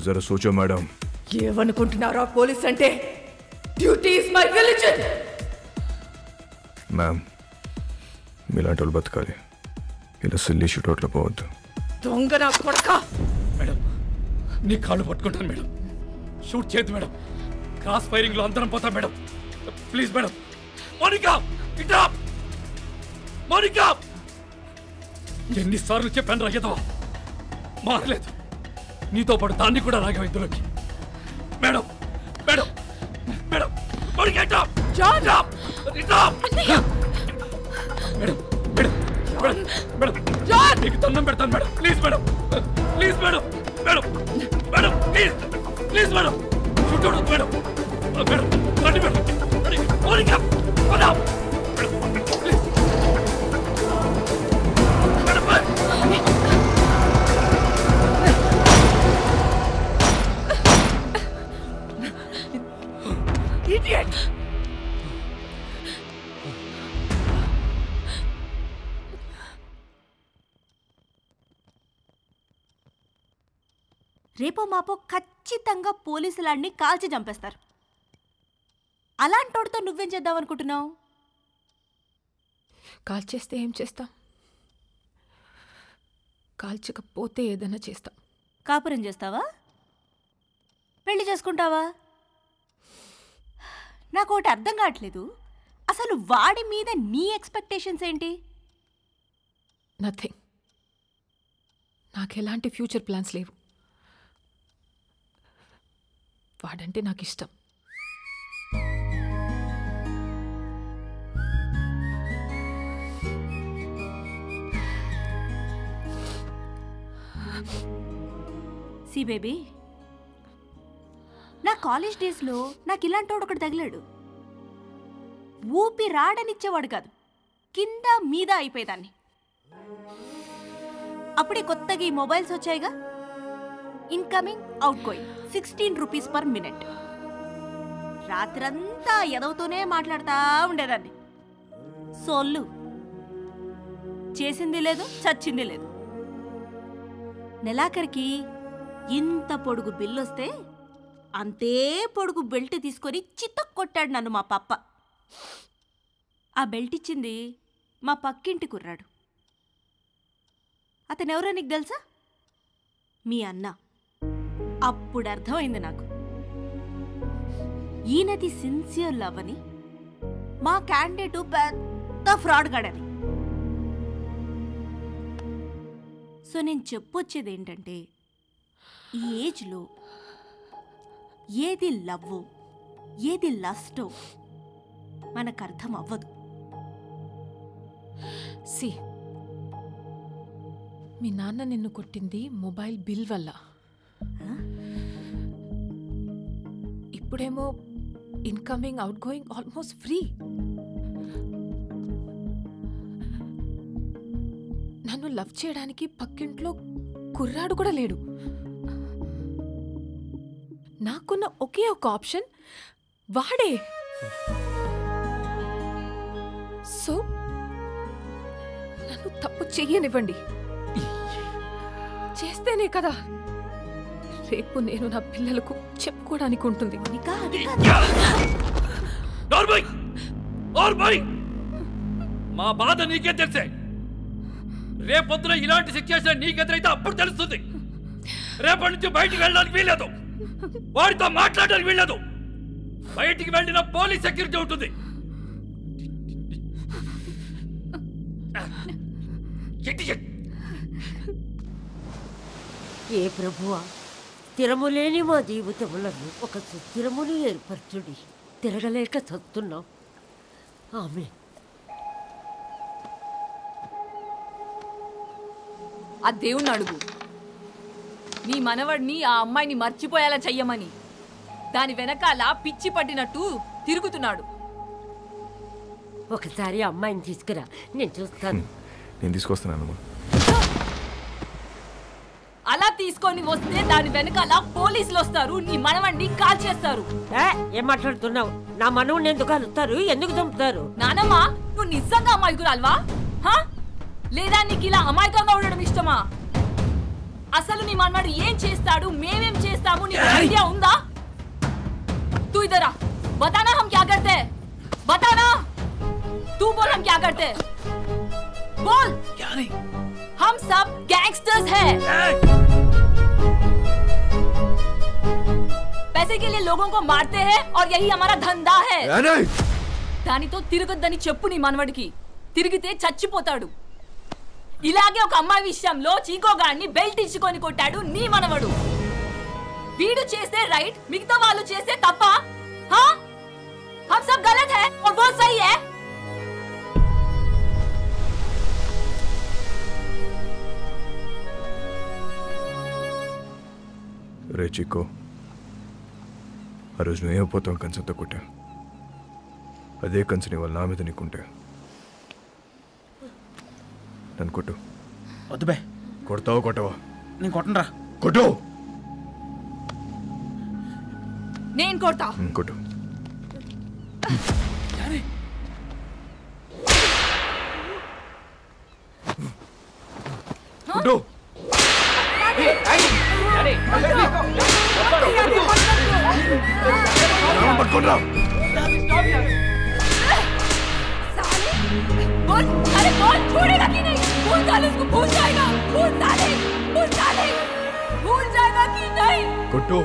జరా సోచో మేడం. ఏమనుకుంటున్నారా పోలీస్ అంటే? Duty is my religion. Ma'am, మీలాంటి వాళ్ళు బతకాలి, ఇలా సిల్లీ షూట్అవుట్లో పోవద్దు. దొంగ నా కొడక. మేడం, నీ కాళ్ళు పట్టుకుంటాను మేడం. షూట్ చేయదు మేడం. క్రాస్ ఫైరింగ్ లో అందరం పోతాం మేడం. Please madam. మోనికా, ఇట్రా. మోనికా, ఎన్నిసార్లు చెప్పాను రాగేదో మారలేదు. నీతో పాటు దాన్ని కూడా రాగం ఇందులోకి. మేడం, మేడం, మేడం, మోనికా ఇట్రా. జాన్, ఇట్రా. Madam, madam, madam, madam, John, నీకు దండం పెడతాను madam. Please madam, please madam, madam, madam, please, please madam. Shoot out madam. Madam, రండి madam. Monica, madam, please. Madam, రేపో మాపో ఖచ్చితంగా పోలీసులాడిని కాల్చి చంపేస్తారు. అలాంటోడితో నువ్వేం చేద్దాం అనుకుంటున్నావు? కాల్చేస్తే ఏం చేస్తాం? కాల్చకపోతే ఏదైనా చేస్తాం. కాపురం చేస్తావా? పెళ్లి చేసుకుంటావా? నాకు ఒకటి అర్థం కావట్లేదు. అసలు వాడి మీద నీ ఎక్స్పెక్టేషన్స్ ఏంటి? నథింగ్. నాకు ఎలాంటి ఫ్యూచర్ ప్లాన్స్ లేవు. వాడంటే నాకు ఇష్టం. సి బేబీ, నా కాలేజ్ డేస్లో నాకు ఇలాంటోడు ఒకటి తగిలాడు. ఊపి రాడనిచ్చేవాడు కాదు, కింద మీద అయిపోయేదాన్ని. అప్పుడే కొత్తగా ఈ మొబైల్స్ వచ్చాయిగా, incoming outgoing 16 rupees per minute. రాత్రంతా ఎదవుతూనే మాట్లాడుతూ ఉండేదాన్ని. సోళ్ళు చేసింది లేదు, చచ్చింది లేదు. నెలాఖరికి ఇంత పొడుగు బిల్లు వస్తే అంతే పొడుగు బెల్ట్ తీసుకొని చిత్త కొట్టాడు నన్ను మా పప్ప. ఆ బెల్ట్ ఇచ్చింది మా పక్కింటి కుర్రాడు. అతనెవరో నీకు తెలుసా? మీ అన్న. అప్పుడు అర్థమైంది నాకు, ఈయనది సిన్సియర్ లవ్ అని, మా క్యాండిడేటు పెద్ద ఫ్రాడ్ గాడని. సో నేను చెప్పొచ్చేది ఏంటంటే, ఈ ఏజ్లో ఏది లవ్వో ఏది లస్టో మనకు అర్థం అవ్వదు. సి, మీ నాన్న నిన్ను కొట్టింది మొబైల్ బిల్ వల్ల. ఇప్పుడేమో incoming out going almost free. నన్ను లవ్ చేయడానికి పక్కింట్లో కుర్రాడు కూడా లేడు. నాకున్న ఒకే ఒక ఆప్షన్ వాడే. సో నన్ను తప్పు చెయ్యనివ్వండి. చేస్తేనే కదా రేపు నేను నా పిల్లలకు చెప్పుకోవడానికి ఉంటుంది. మా బాధ నీకే తెలిసే. రేపొద్దున ఇలాంటి సిచ్యుయేషన్ నీకెదురైతే అప్పుడు తెలుస్తుంది. రేపటి నుంచి బయటికి వెళ్ళడానికి వీల్లేదు, వాడితో మాట్లాడడానికి వీల్లేదు. బయటికి వెళ్ళిన పోలీస్ సెక్యూరిటీ ఉంటుంది. ఏ ప్రభువా, స్థిరము లేని మా జీవితములను ఒక సుస్థిరమును ఏర్పరచుడి. తిరగలేక చస్తున్నాం. ఆమె ఆ దేవుణ్ణి అడుగు, నీ మనవడిని ఆ అమ్మాయిని మర్చిపోయేలా చెయ్యమని. దాని వెనకాల పిచ్చి పట్టినట్టు తిరుగుతున్నాడు. ఒకసారి అమ్మాయిని తీసుకురా, నేను చూస్తాను. నేను తీసుకొస్తున్నాను. అలా తీసుకొని వస్తే దాని వెనకాల పోలీసులు వస్తారు, నీ మనవడిని కాల్ చేస్తారు. ఏం మాట్లాడుతున్నావు? నా మనవుని ఎందుకు కలుస్తారు? ఎందుకు చంపుతారు? నానమ్మ, నువ్వు నిజంగా అమాయకురాల్వా? లేదా నీకు ఇలా అమాయకంగా ఉండడం ఇష్టమా? అసలు నీ మనవాడు ఏం చేస్తాడు, మేమేం చేస్తాము, నీకు ఐడియా ఉందా? तू इधर आ, बताना हम क्या करते हैं, बताना. तू बोल हम क्या करते हैं, बोल. क्या नहीं, हम सब गैंगस्टर्स हैं. पैसे के लिए लोगों को मारते हैं और यही हमारा धंधा है. దానితో తిరగొద్దని చెప్పు నీ మనవడికి. తిరిగితే చచ్చిపోతాడు. ఇలాగే ఒక అమ్మాయి విషయంలో చీకోగాడిని బెల్ట్ ఇచ్చుకొని కొట్టాడు నీ మనవడు. వీడు చేస్తే రైట్, మిగతా వాళ్ళు చేస్తే తప్ప? हाँ? हम सब गलत है और वो सही है. రే చిక్కో, ఆ రోజు నువ్వేమైపోతావు కంచంతో కొట్టా. అదే కంచని వాళ్ళు నా మీద నీకుంటే నన్ను కొట్టు. వద్దు బే. కొడతావు కొట్టవా? నేను కొట్టనురా. కొట్టు. నేను కొడతా. కొట్టు. కొట్టు. పట్టుకోండి बोल अरे बोल छोड़ेगा कि नहीं भूल साले उसको भूल जाएगा भूल साले भूल जाएगा कि नहीं कुट्टू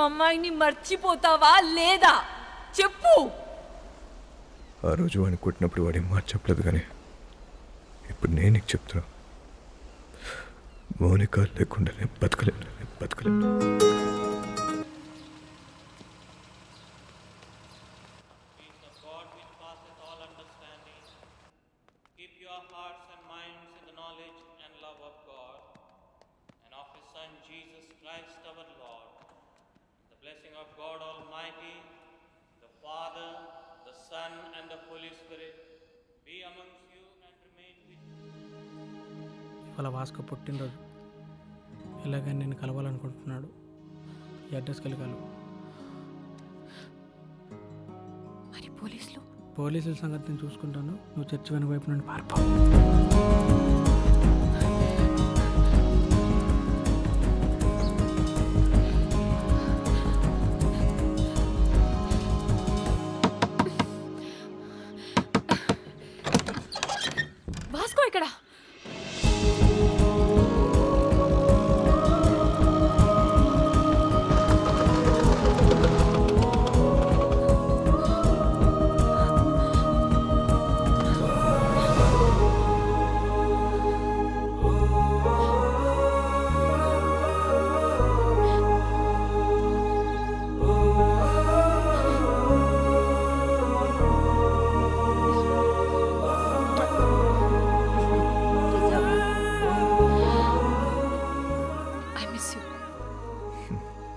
అమ్మాయిని మర్చిపోతావా లేదా చెప్పు. ఆ రోజు వాడిని కొట్టినప్పుడు వాడి మాట చెప్పలేదు, కానీ ఇప్పుడు నేను నీకు చెప్తున్నా, మౌనిక లేకుండా నేను బతకలేను. వాళ్ళ వాస్కో పుట్టినరోజు, ఎలాగని నేను కలవాలనుకుంటున్నాడు. ఈ అడ్రస్కి వెళ్ళి కలువు. మరి పోలీసుల సంగతి నేను చూసుకుంటాను, నువ్వు చర్చి వెనక వైపు నుండి పారిపో. వాస్కో ఇక్కడ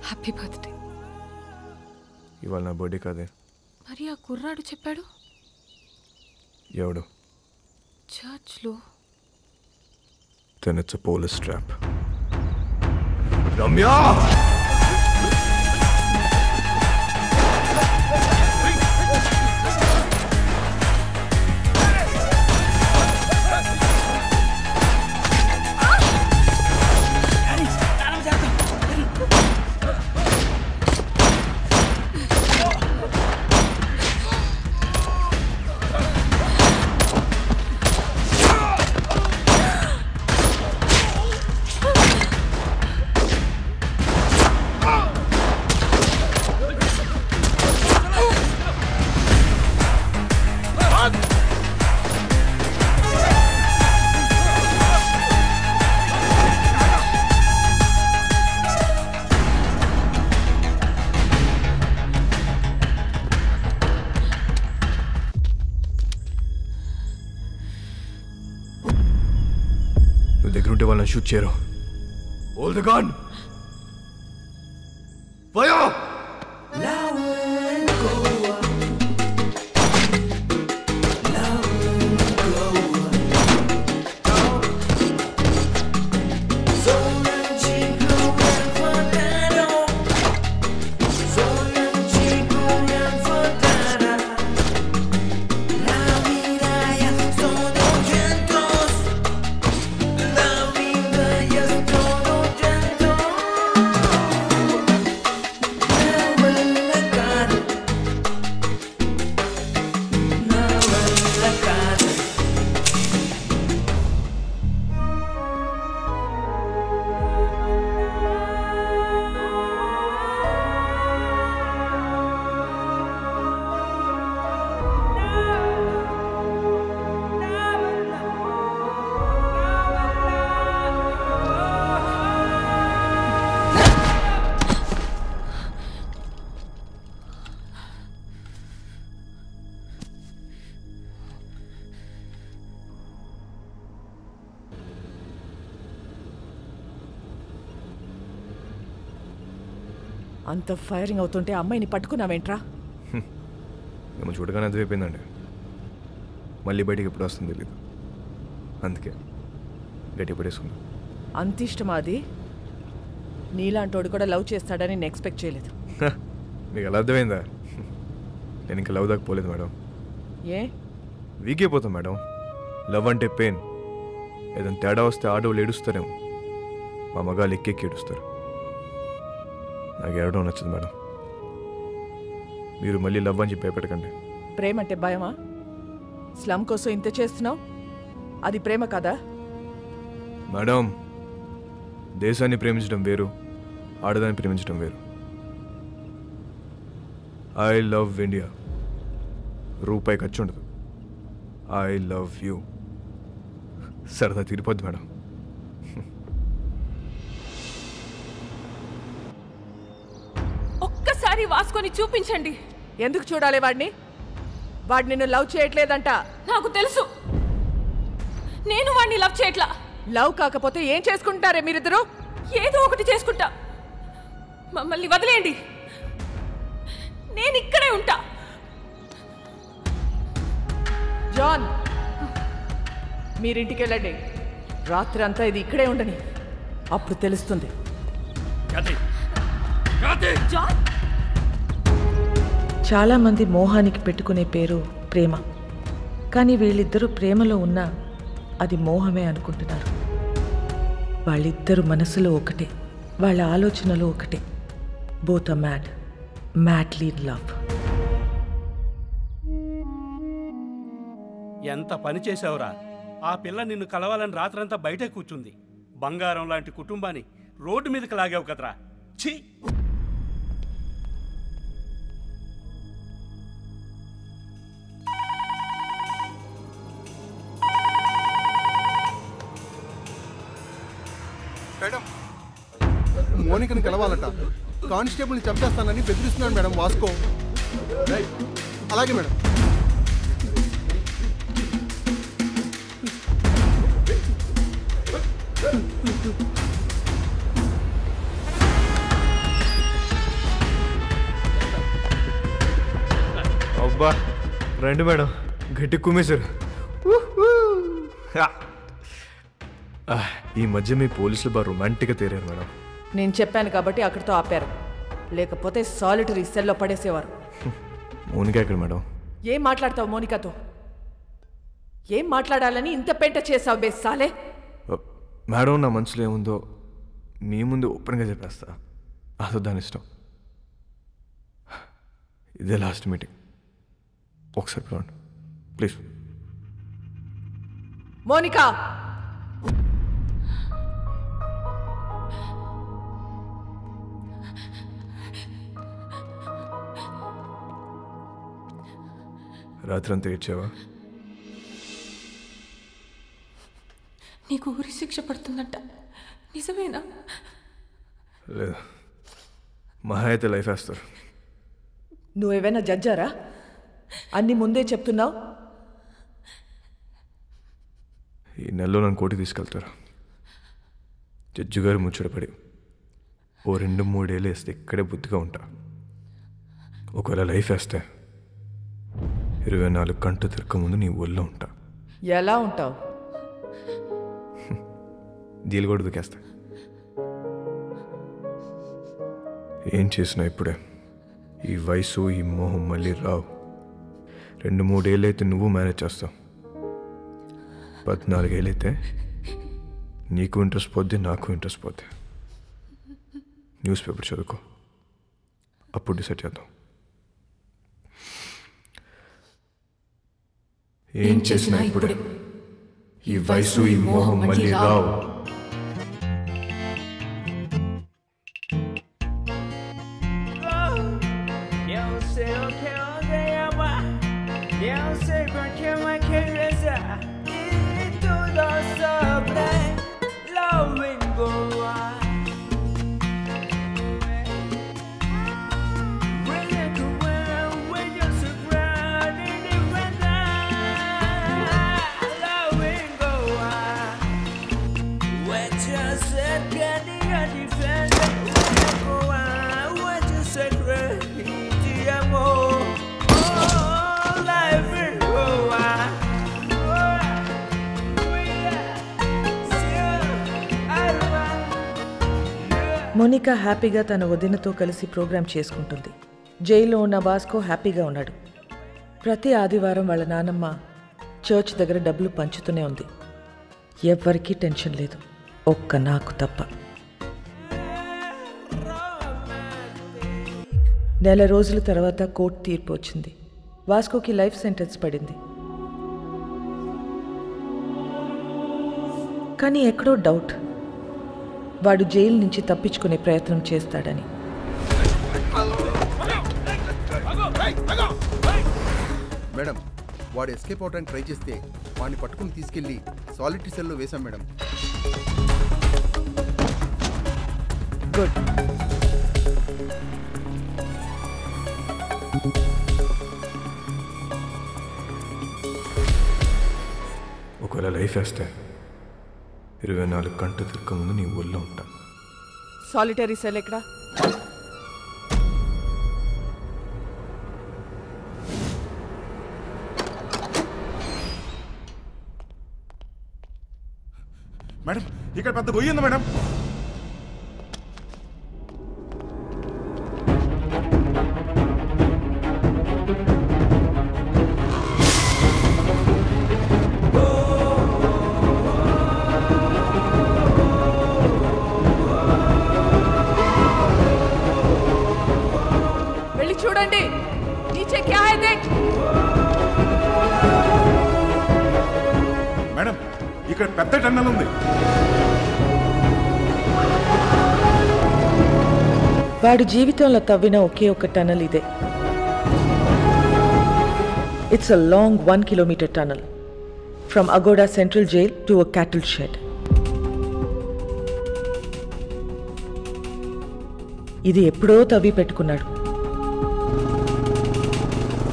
హ్యాపీ బర్త్డే. ఇవాళ నా బర్త్డే కాదే. మరి ఆ కుర్రాడు చెప్పాడు ఎవడు? చర్చ్లో. Then it's a police trap. Ramya! దగ్గర ఉంటే వాళ్ళని షూట్ చేయరు. Hold the gun! Fire! అంత ఫైరింగ్ అవుతుంటే అమ్మాయిని పట్టుకున్నావేంట్రా? మేము చూడగానే అర్థమైపోయిందండి. మళ్ళీ బయటికి ఎప్పుడు వస్తుంది తెలీదు. అందుకే గట్టి పడేసుకున్నా. అంత ఇష్టమా అది? నీలాంటోడు కూడా లవ్ చేస్తాడని నేను ఎక్స్పెక్ట్ చేయలేదు. మీకు ఎలా అర్థమైందా? నేను ఇంకా లవ్ దాకా పోలేదు మేడం. ఏ వీక్ అయిపోతాం మేడం. లవ్ అంటే పెయిన్. ఏదైనా తేడా వస్తే ఆడవాళ్ళు ఏడుస్తారేమో, మా మగాళ్ళు ఎక్కెక్కి ఏడుస్తారు. నాకు ఏడవడం నచ్చదు మేడం. మీరు మళ్ళీ లవ్ అని చెప్పి భయపెట్టకండి. ప్రేమ అంటే భయమా? స్లమ్ కోసం ఇంత చేస్తున్నావు, అది ప్రేమ కదా? మేడం, దేశాన్ని ప్రేమించడం వేరు, ఆడదాన్ని ప్రేమించడం వేరు. I love India. రూపాయి ఖర్చు ఉండదు. I love you. సరదా తీరిపోద్ది మేడం. ఒక్కసారి వాసుకొని చూపించండి. ఎందుకు చూడాలి వాడిని? వాడు నిన్ను లవ్ చేయట్లేదంట. నాకు తెలుసు. నేను వాడిని లవ్ చేయట్లా. లవ్ కాకపోతే ఏం చేసుకుంటారే మీరిద్దరు? ఏదో ఒకటి చేసుకుంటా. మమ్మల్ని వదిలేయండి, నేను ఇక్కడే ఉంటా. జాన్, మీరింటికి వెళ్ళండి. రాత్రి అంతా ఇది ఇక్కడే ఉండని, అప్పుడు తెలుస్తుంది. చాలామంది మోహానికి పెట్టుకునే పేరు ప్రేమ. కానీ వీళ్ళిద్దరూ ప్రేమలో ఉన్నా అది మోహమే అనుకుంటున్నారు. వాళ్ళిద్దరు మనసులో ఒకటే, వాళ్ళ ఆలోచనలో ఒకటే. Both are mad, madly in love. ఎంత పని చేసావురా! ఆ పిల్ల నిన్ను కలవాలని రాత్రంతా బయటే కూర్చుంది. బంగారం లాంటి కుటుంబాన్ని రోడ్డు మీదకి లాగావు కదరా. ఛీ! మేడం, మోనికని కలవాలట. కానిస్టేబుల్ని చంపేస్తానని బెదిరిస్తున్నాడు మేడం వాస్కో. అలాగే మేడం. అబ్బా రండి మేడం, గట్టి కుమ్మేశారు. ఈ మధ్య మీ పోలీసులు బాగా రొమాంటిక్గా తేరారు మేడం. నేను చెప్పాను కాబట్టి అక్కడితో ఆపారు, లేకపోతే సాలిటరీ సెల్లో పడేసేవారు. మోనిక ఎక్కడ మేడం? ఏం మాట్లాడతావు మోనికాతో? ఏం మాట్లాడాలని ఇంత పెంట చేసావు బేసాలే? మేడం, నా మనసులో ఏముందో మీ ముందు ఓపెన్గా చెప్పేస్తా. అదో దాని ఇష్టం. ఇదే లాస్ట్ మీటింగ్, ఒకసారి పిలవండి ప్లీజ్. మోనికా, రాత్రంతా ఏడ్చావా? నీకు ఊరి శిక్ష పడుతుందంట, నిజమేనా? లేదు, మహా అయితే లైఫ్ వేస్తారు. నువ్వేమైనా జడ్జారా? అన్ని ముందే చెప్తున్నావు. ఈ నెలలో నన్ను కోర్టుకి తీసుకెళ్తారు. జడ్జి గారు ముచ్చటపడి ఓ 2-3 ఏళ్ళు వేస్తే ఇక్కడే బుద్ధిగా ఉంటా. ఒకవేళ లైఫ్ వేస్తే 24 గంటలు తిరగక ముందు నీ ఒళ్ళో ఉంటా. ఎలా ఉంటావు? దీలు కూడా దుకేస్తా. ఏం చేసినా ఇప్పుడే. ఈ వయసు, ఈ మోహం మళ్ళీ రావు. 2-3 ఏళ్ళు అయితే నువ్వు మేనేజ్ చేస్తావు. 14 ఏళ్ళు అయితే నీకు ఇంట్రెస్ట్ పోద్ది, నాకు ఇంట్రెస్ట్ పోద్ది. న్యూస్ పేపర్ చదువుకో, అప్పుడు డిసైడ్ చేద్దాం. ఏం చేసినా ఇప్పుడే. ఈ వయసు, ఈ మోహం మళ్ళీ రావు. When మోనికా హ్యాపీగా తన వదినతో కలిసి ప్రోగ్రాం చేసుకుంటుంది. జైల్లో ఉన్న వాస్కో హ్యాపీగా ఉన్నాడు. ప్రతి ఆదివారం వాళ్ళ నానమ్మ చర్చ్ దగ్గర డబ్బులు పంచుతూనే ఉంది. ఎవ్వరికీ టెన్షన్ లేదు, ఒక్క నాకు తప్ప. నెల రోజుల తర్వాత కోర్టు తీర్పు వచ్చింది. వాస్కోకి లైఫ్ సెంటెన్స్ పడింది. కానీ ఎక్కడో డౌట్, వాడు జైలు నుంచి తప్పించుకునే ప్రయత్నం చేస్తాడని. మేడం, వాడు ఎస్కేప్ అవడానికి ట్రై చేస్తే వాడిని పట్టుకుని తీసుకెళ్లి సాలిటరీ సెల్లో వేశాం మేడం. గుడ్. ఒకవేళ లైఫ్ వేస్తే 24 గంటలు తిరగకముందు నీ ఊళ్ళో ఉంటా. సాలిటరీ సెల్ ఎక్కడా? మేడం, ఇక్కడ పెద్ద గొయ్యి ఉంది మేడం. వెళ్ళి చూడండి. నీచే క్యా హై దేఖ్. మేడం, ఇక్కడ పెద్ద టన్నల్ ఉంది. వాడు జీవితంలో తవ్విన ఒకే ఒక టనల్ ఇదే. It's a long 1 kilometer tunnel from Agoda Central Jail to a cattle shed. ఇది ఎప్పుడో తవ్వి పెట్టుకున్నాడు.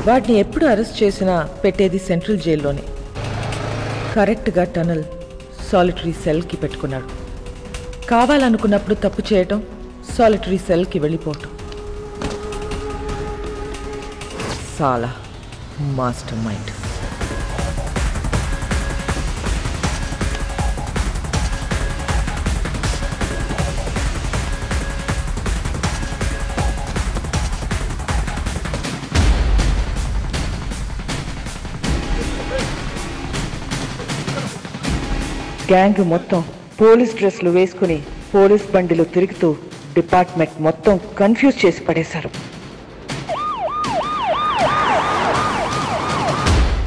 వాటిని ఎప్పుడు అరెస్ట్ చేసినా పెట్టేది సెంట్రల్ జైల్లోనే. కరెక్ట్గా టనల్ సాలిటరీ సెల్కి పెట్టుకున్నాడు. కావాలనుకున్నప్పుడు తప్పు చేయటం, సాలిటరీ సెల్కి వెళ్ళిపోవటం. సాలా మాస్టర్ మైండ్. గ్యాంగ్ మొత్తం పోలీస్ డ్రెస్లు వేసుకుని పోలీస్ బండిలో తిరుగుతూ డిపార్ట్మెంట్ మొత్తం కన్ఫ్యూజ్ చేసి పడేశారు.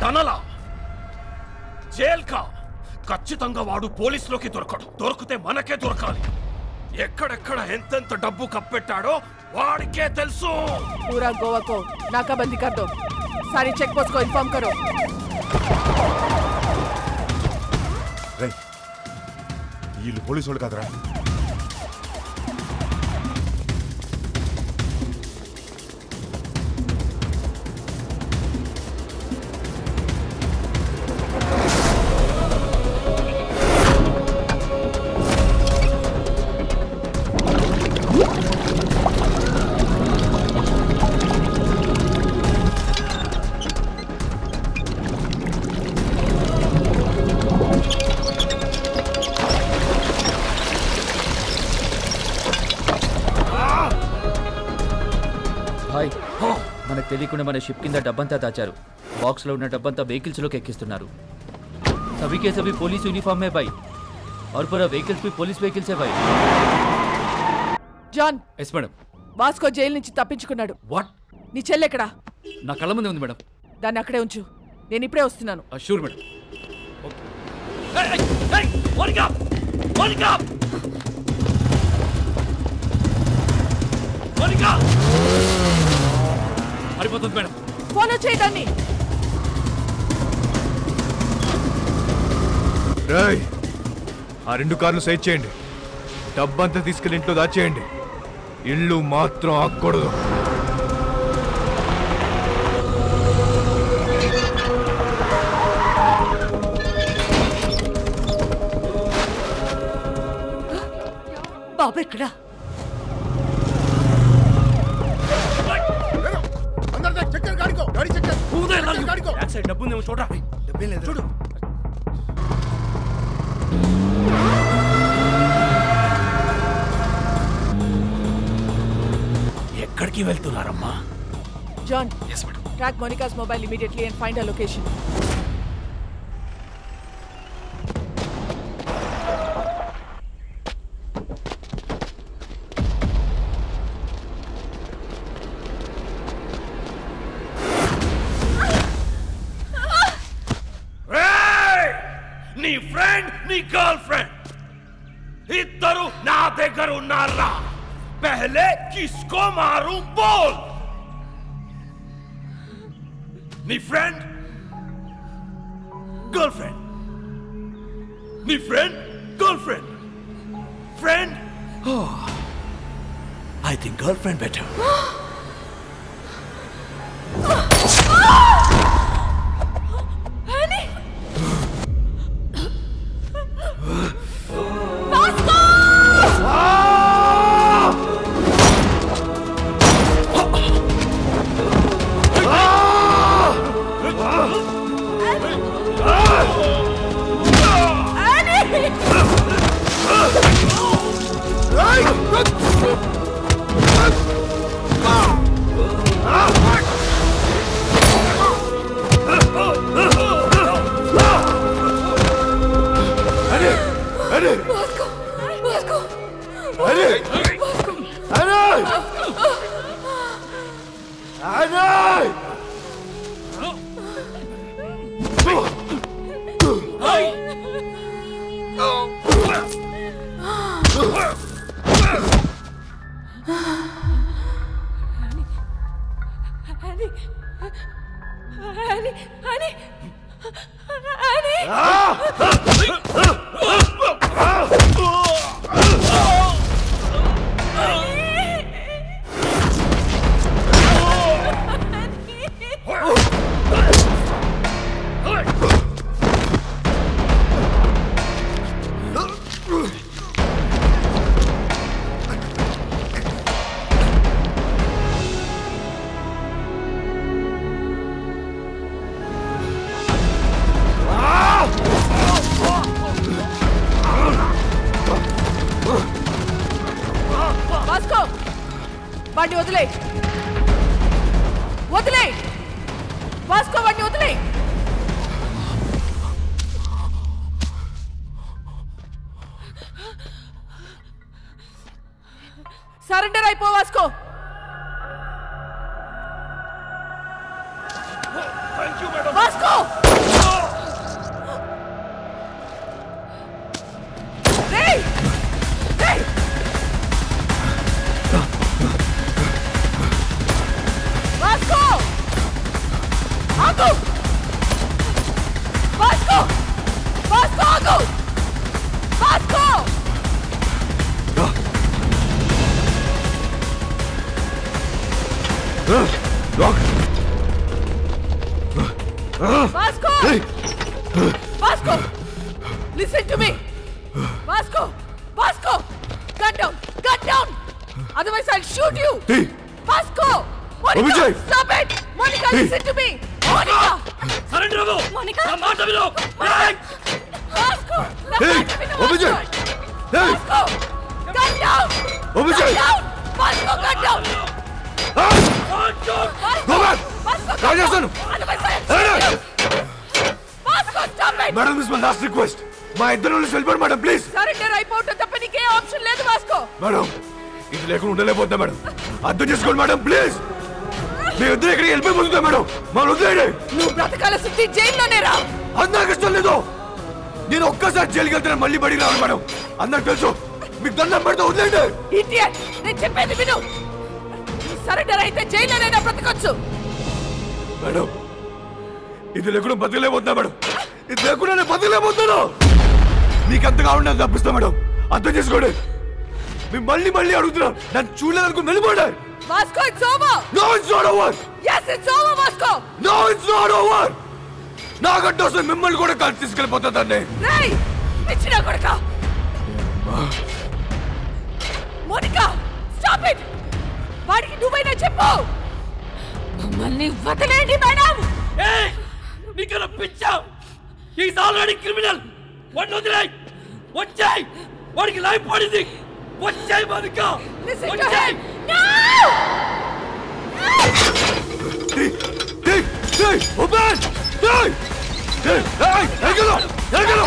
టనలా జైల్కా ఖచ్చితంగా వాడు పోలీసులోకి దొరకడు. దొరికితే మనకే దొరకాలి. ఎక్కడెక్కడ ఎంతెంత డబ్బు కప్పెట్టాడో వాడికే తెలుసు. पूरा गोवा को नाकाबंदी कर दो. सारी चेक पोस्ट को इन्फॉर्म करो. వీళ్ళు పోలీసు వాళ్ళు కాదురా. మనకు తెలియకుండా మన షిప్ కింద డబ్బంతా దాచారు. బాక్స్లో ఉన్న డబ్బంతా వెహికల్స్లోకి ఎక్కిస్తున్నారు. सभी के सभी पुलिस यूनिफॉर्म में भाई, और पूरा व्हीकल्स भी पुलिस व्हीकल्स है भाई. John, yes madam. Vasco jail నుంచి తప్పించుకున్నాడు. వాట్? నీ చెల్లి ఎక్కడా? నా కళ్ళ ముందే ఉంది మేడం. దాన్ని అక్కడే ఉంచు, నేను ఇప్పుడే వస్తున్నాను. Sure madam. Monica, Monica, Monica, పడిపోతుంది మేడం. ఫాలో చేయడాన్ని. రాయ్, ఆ 2 కార్లు సైడ్ చేయండి. డబ్బంతా తీసుకెళ్ళి ఇంట్లో దాచేయండి. ఇల్లు మాత్రం ఆగకూడదు. బాబు ఎక్కడా? డబ్బు ఉందేమో చూడరా. డబ్బేం లేదు చూడు. ఎక్కడికి వెళ్తున్నారమ్మా? John, track Monica's mobile immediately and find her location. నీ ఫ్రెండ్ నీ గర్ల్ ఫ్రెండ్ ఇద్దరు నా దగ్గర ఉన్నారా? పహలే కిస్కో మారు బోల్. నీ ఫ్రెండ్ గర్ల్ ఫ్రెండ్, నీ friend girl friend, friend. I think girl friend better. వాడిని వదిలే వదిలే వాస్కో, వాడిని వదిలే. సరెండర్ అయిపో వాస్కో. వాస్కో రేయ్ రేయ్ వాస్కో ఆగు. వాస్కో వాస్కో ఆగు. Vasco Vasco! Vasco! Listen to me! Vasco! Vasco! Cut down! Cut down! Otherwise I'll shoot you! Vasco! Monica! Stop it! Monica, listen to me! Monica! Surrender avo! Monica! Na maata vino! Vasco! Na maata vino! Vasco! Cut down! Obijay! Cut down! Vasco, cut down! Vasco! రాజేస్తాను. Madam this my last request. మా ఇద్దరు వెళ్ళిపోండి madam please. Surrender అయిపోవటం తప్ప నీకే option లేదు Vasco. Madam ఇది లేకుండా ఉండలేకపోతా మేడం. అర్థం చేసుకోండి మేడం ప్లీజ్. మీ ఇద్దరు ఎక్కడికి వెళ్ళిపోతుందా మేడం? మా వదిలేయండి. నువ్వు బ్రతకాల సుత్తి జైల్లోనే రా. అది నాకు ఇష్టం లేదు. నేను ఒక్కసారి జైలుకి వెళ్తే మళ్ళీ బడికి రావాలి మేడం. అందరికి తెలుసు. మీకు దండం పెడితే వదిలేయండి. ఇడియట్, నేను చెప్పేది విను. సరెండర్ అయితే జైల్లోనైనా బ్రతకొచ్చు. మేడం ఇది లేకుండా బతికలేకపోతున్నా మేడం. ఇది లేకుండా నేను బతికలేకపోతున్నాను. మీకు అంతగా ఉండదు తప్పిస్తా మేడం. అర్థం చేసుకోండి. మేము మళ్ళీ మళ్ళీ అడుగుతున్నాం. నన్ను చూడలేదనుకుని వెళ్ళిపోండి. Vasco, it's over. No, it's not over. Yes, it's over, Vasco. No, it's not over. నాకంటే వస్తే మిమ్మల్ని కూడా కలిసి తీసుకెళ్ళిపోతుందండి. రేయ్, పిచ్చినా కొడుకా. Monica, stop it. వాడికి నువ్వైనా చెప్పు. మమ్మల్ని వదిలేండి మేడం. ఏయ్, నీకన్నా పిచ్చా? Is already criminal. వాడిని వదిలేయ్. వచ్చేయ్. వాడికి లైఫ్ పడింది. వచ్చేయ్ Monika. Listen to వచ్చేయ్. him. No! Open! Hey! Hey! Erkelo! Erkelo!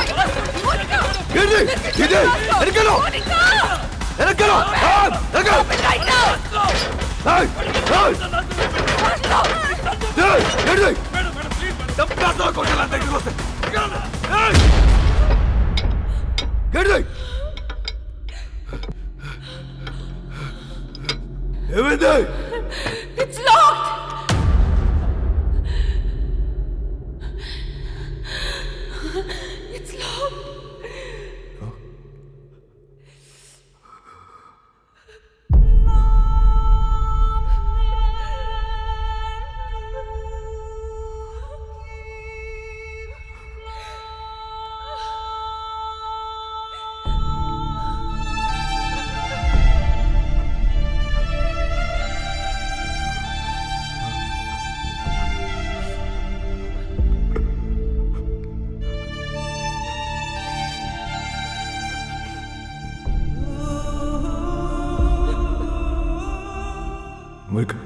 Gidi! Gidi! Erkelo! Erkelo! Erkelo! Hey! Hey! Hey! Gidi! Dappato koşalan teknoloji. Hey! Gidi! Evet. It's locked! It's locked! Monica,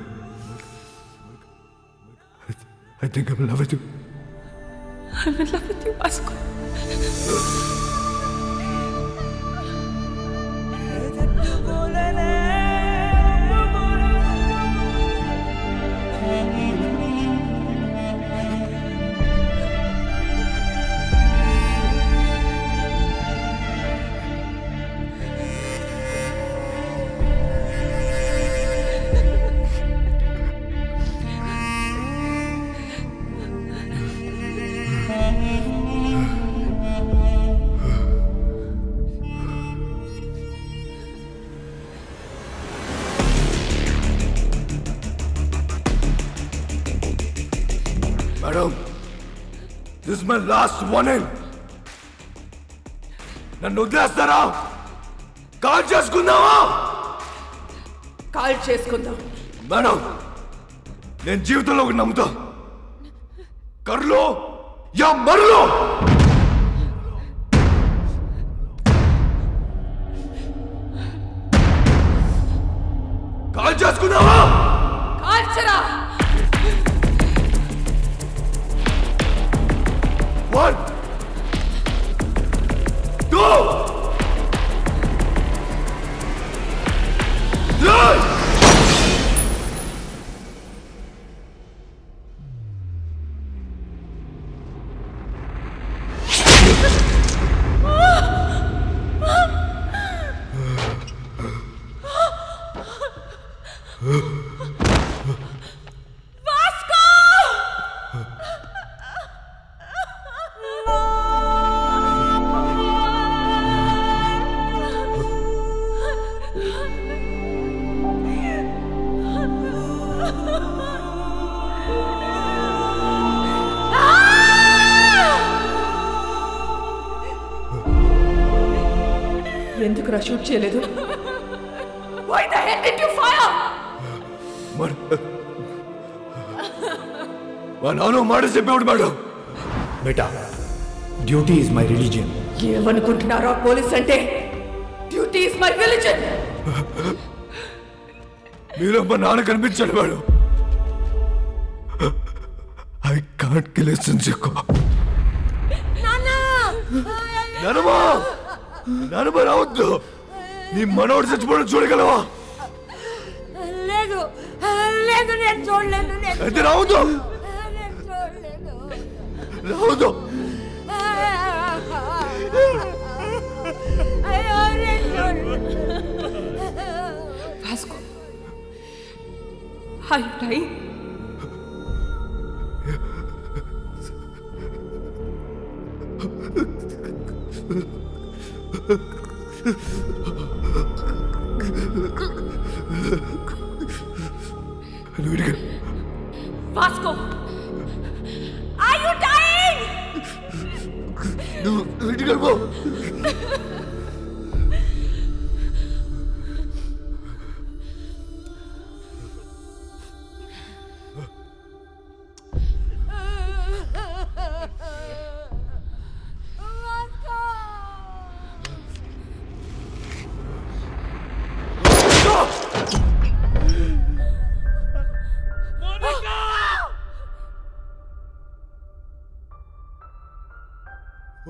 I think I'm in love with you. I'm in love with you, Vasco. Madam, this is my last warning. నన్ను వదిలేస్తారా? Call చేసుకుందామా? Call చేసుకుందాం. Madam, నేను జీవితంలో ఒకటి నమ్ముతా. కర్లో yeah మర్లో. Call చేసుకుందామా? కాల్చరా. 1 2 3 ఎందుకురా షూట్ చేయలేదు? Why the hell did you fire? మా నాన్న మాట చెప్పేవాడు మేడం. బేటా, డ్యూటీ ఈజ్ మై రిలీజియన్. ఏమనుకుంటున్నారా పోలీస్ అంటే? Duty is my religion. మీలో మా నాన్న కనిపించాడు madam. I can't kill a సెన్సికో. నానమ్మా, నానమ్మ రావద్దు. నీ మనోడు చచ్చిపోవడం చూడగలవా? లేదు లేదు, నేను చూడలేను. అయితే రావద్దు, రావద్దు. Vasco, are you dying? Vasco, are you dying? Monica! ఆ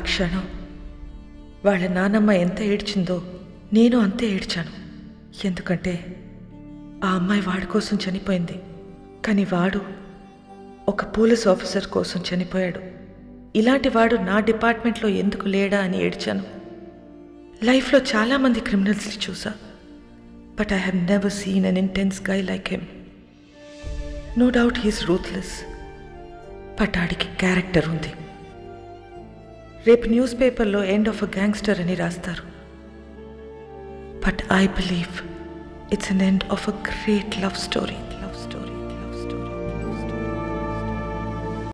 క్షణం వాళ్ళ నానమ్మ ఎంత ఏడ్చిందో నేను అంతే ఏడ్చాను. ఎందుకంటే ఆ అమ్మాయి వాడి కోసం చనిపోయింది, కానీ వాడు ఒక పోలీస్ ఆఫీసర్ కోసం చనిపోయాడు. ఇలాంటి వాడు నా డిపార్ట్మెంట్లో ఎందుకు లేడా అని ఏడ్చాను. లైఫ్లో చాలామంది క్రిమినల్స్ని చూసా, but I have never seen an intense guy like him. No doubt he's ruthless, but ఆడికి క్యారెక్టర్ ఉంది. రేపు న్యూస్ పేపర్లో ఎండ్ ఆఫ్ అ గ్యాంగ్స్టర్ అని రాస్తారు, but I believe it's an end of a great love story.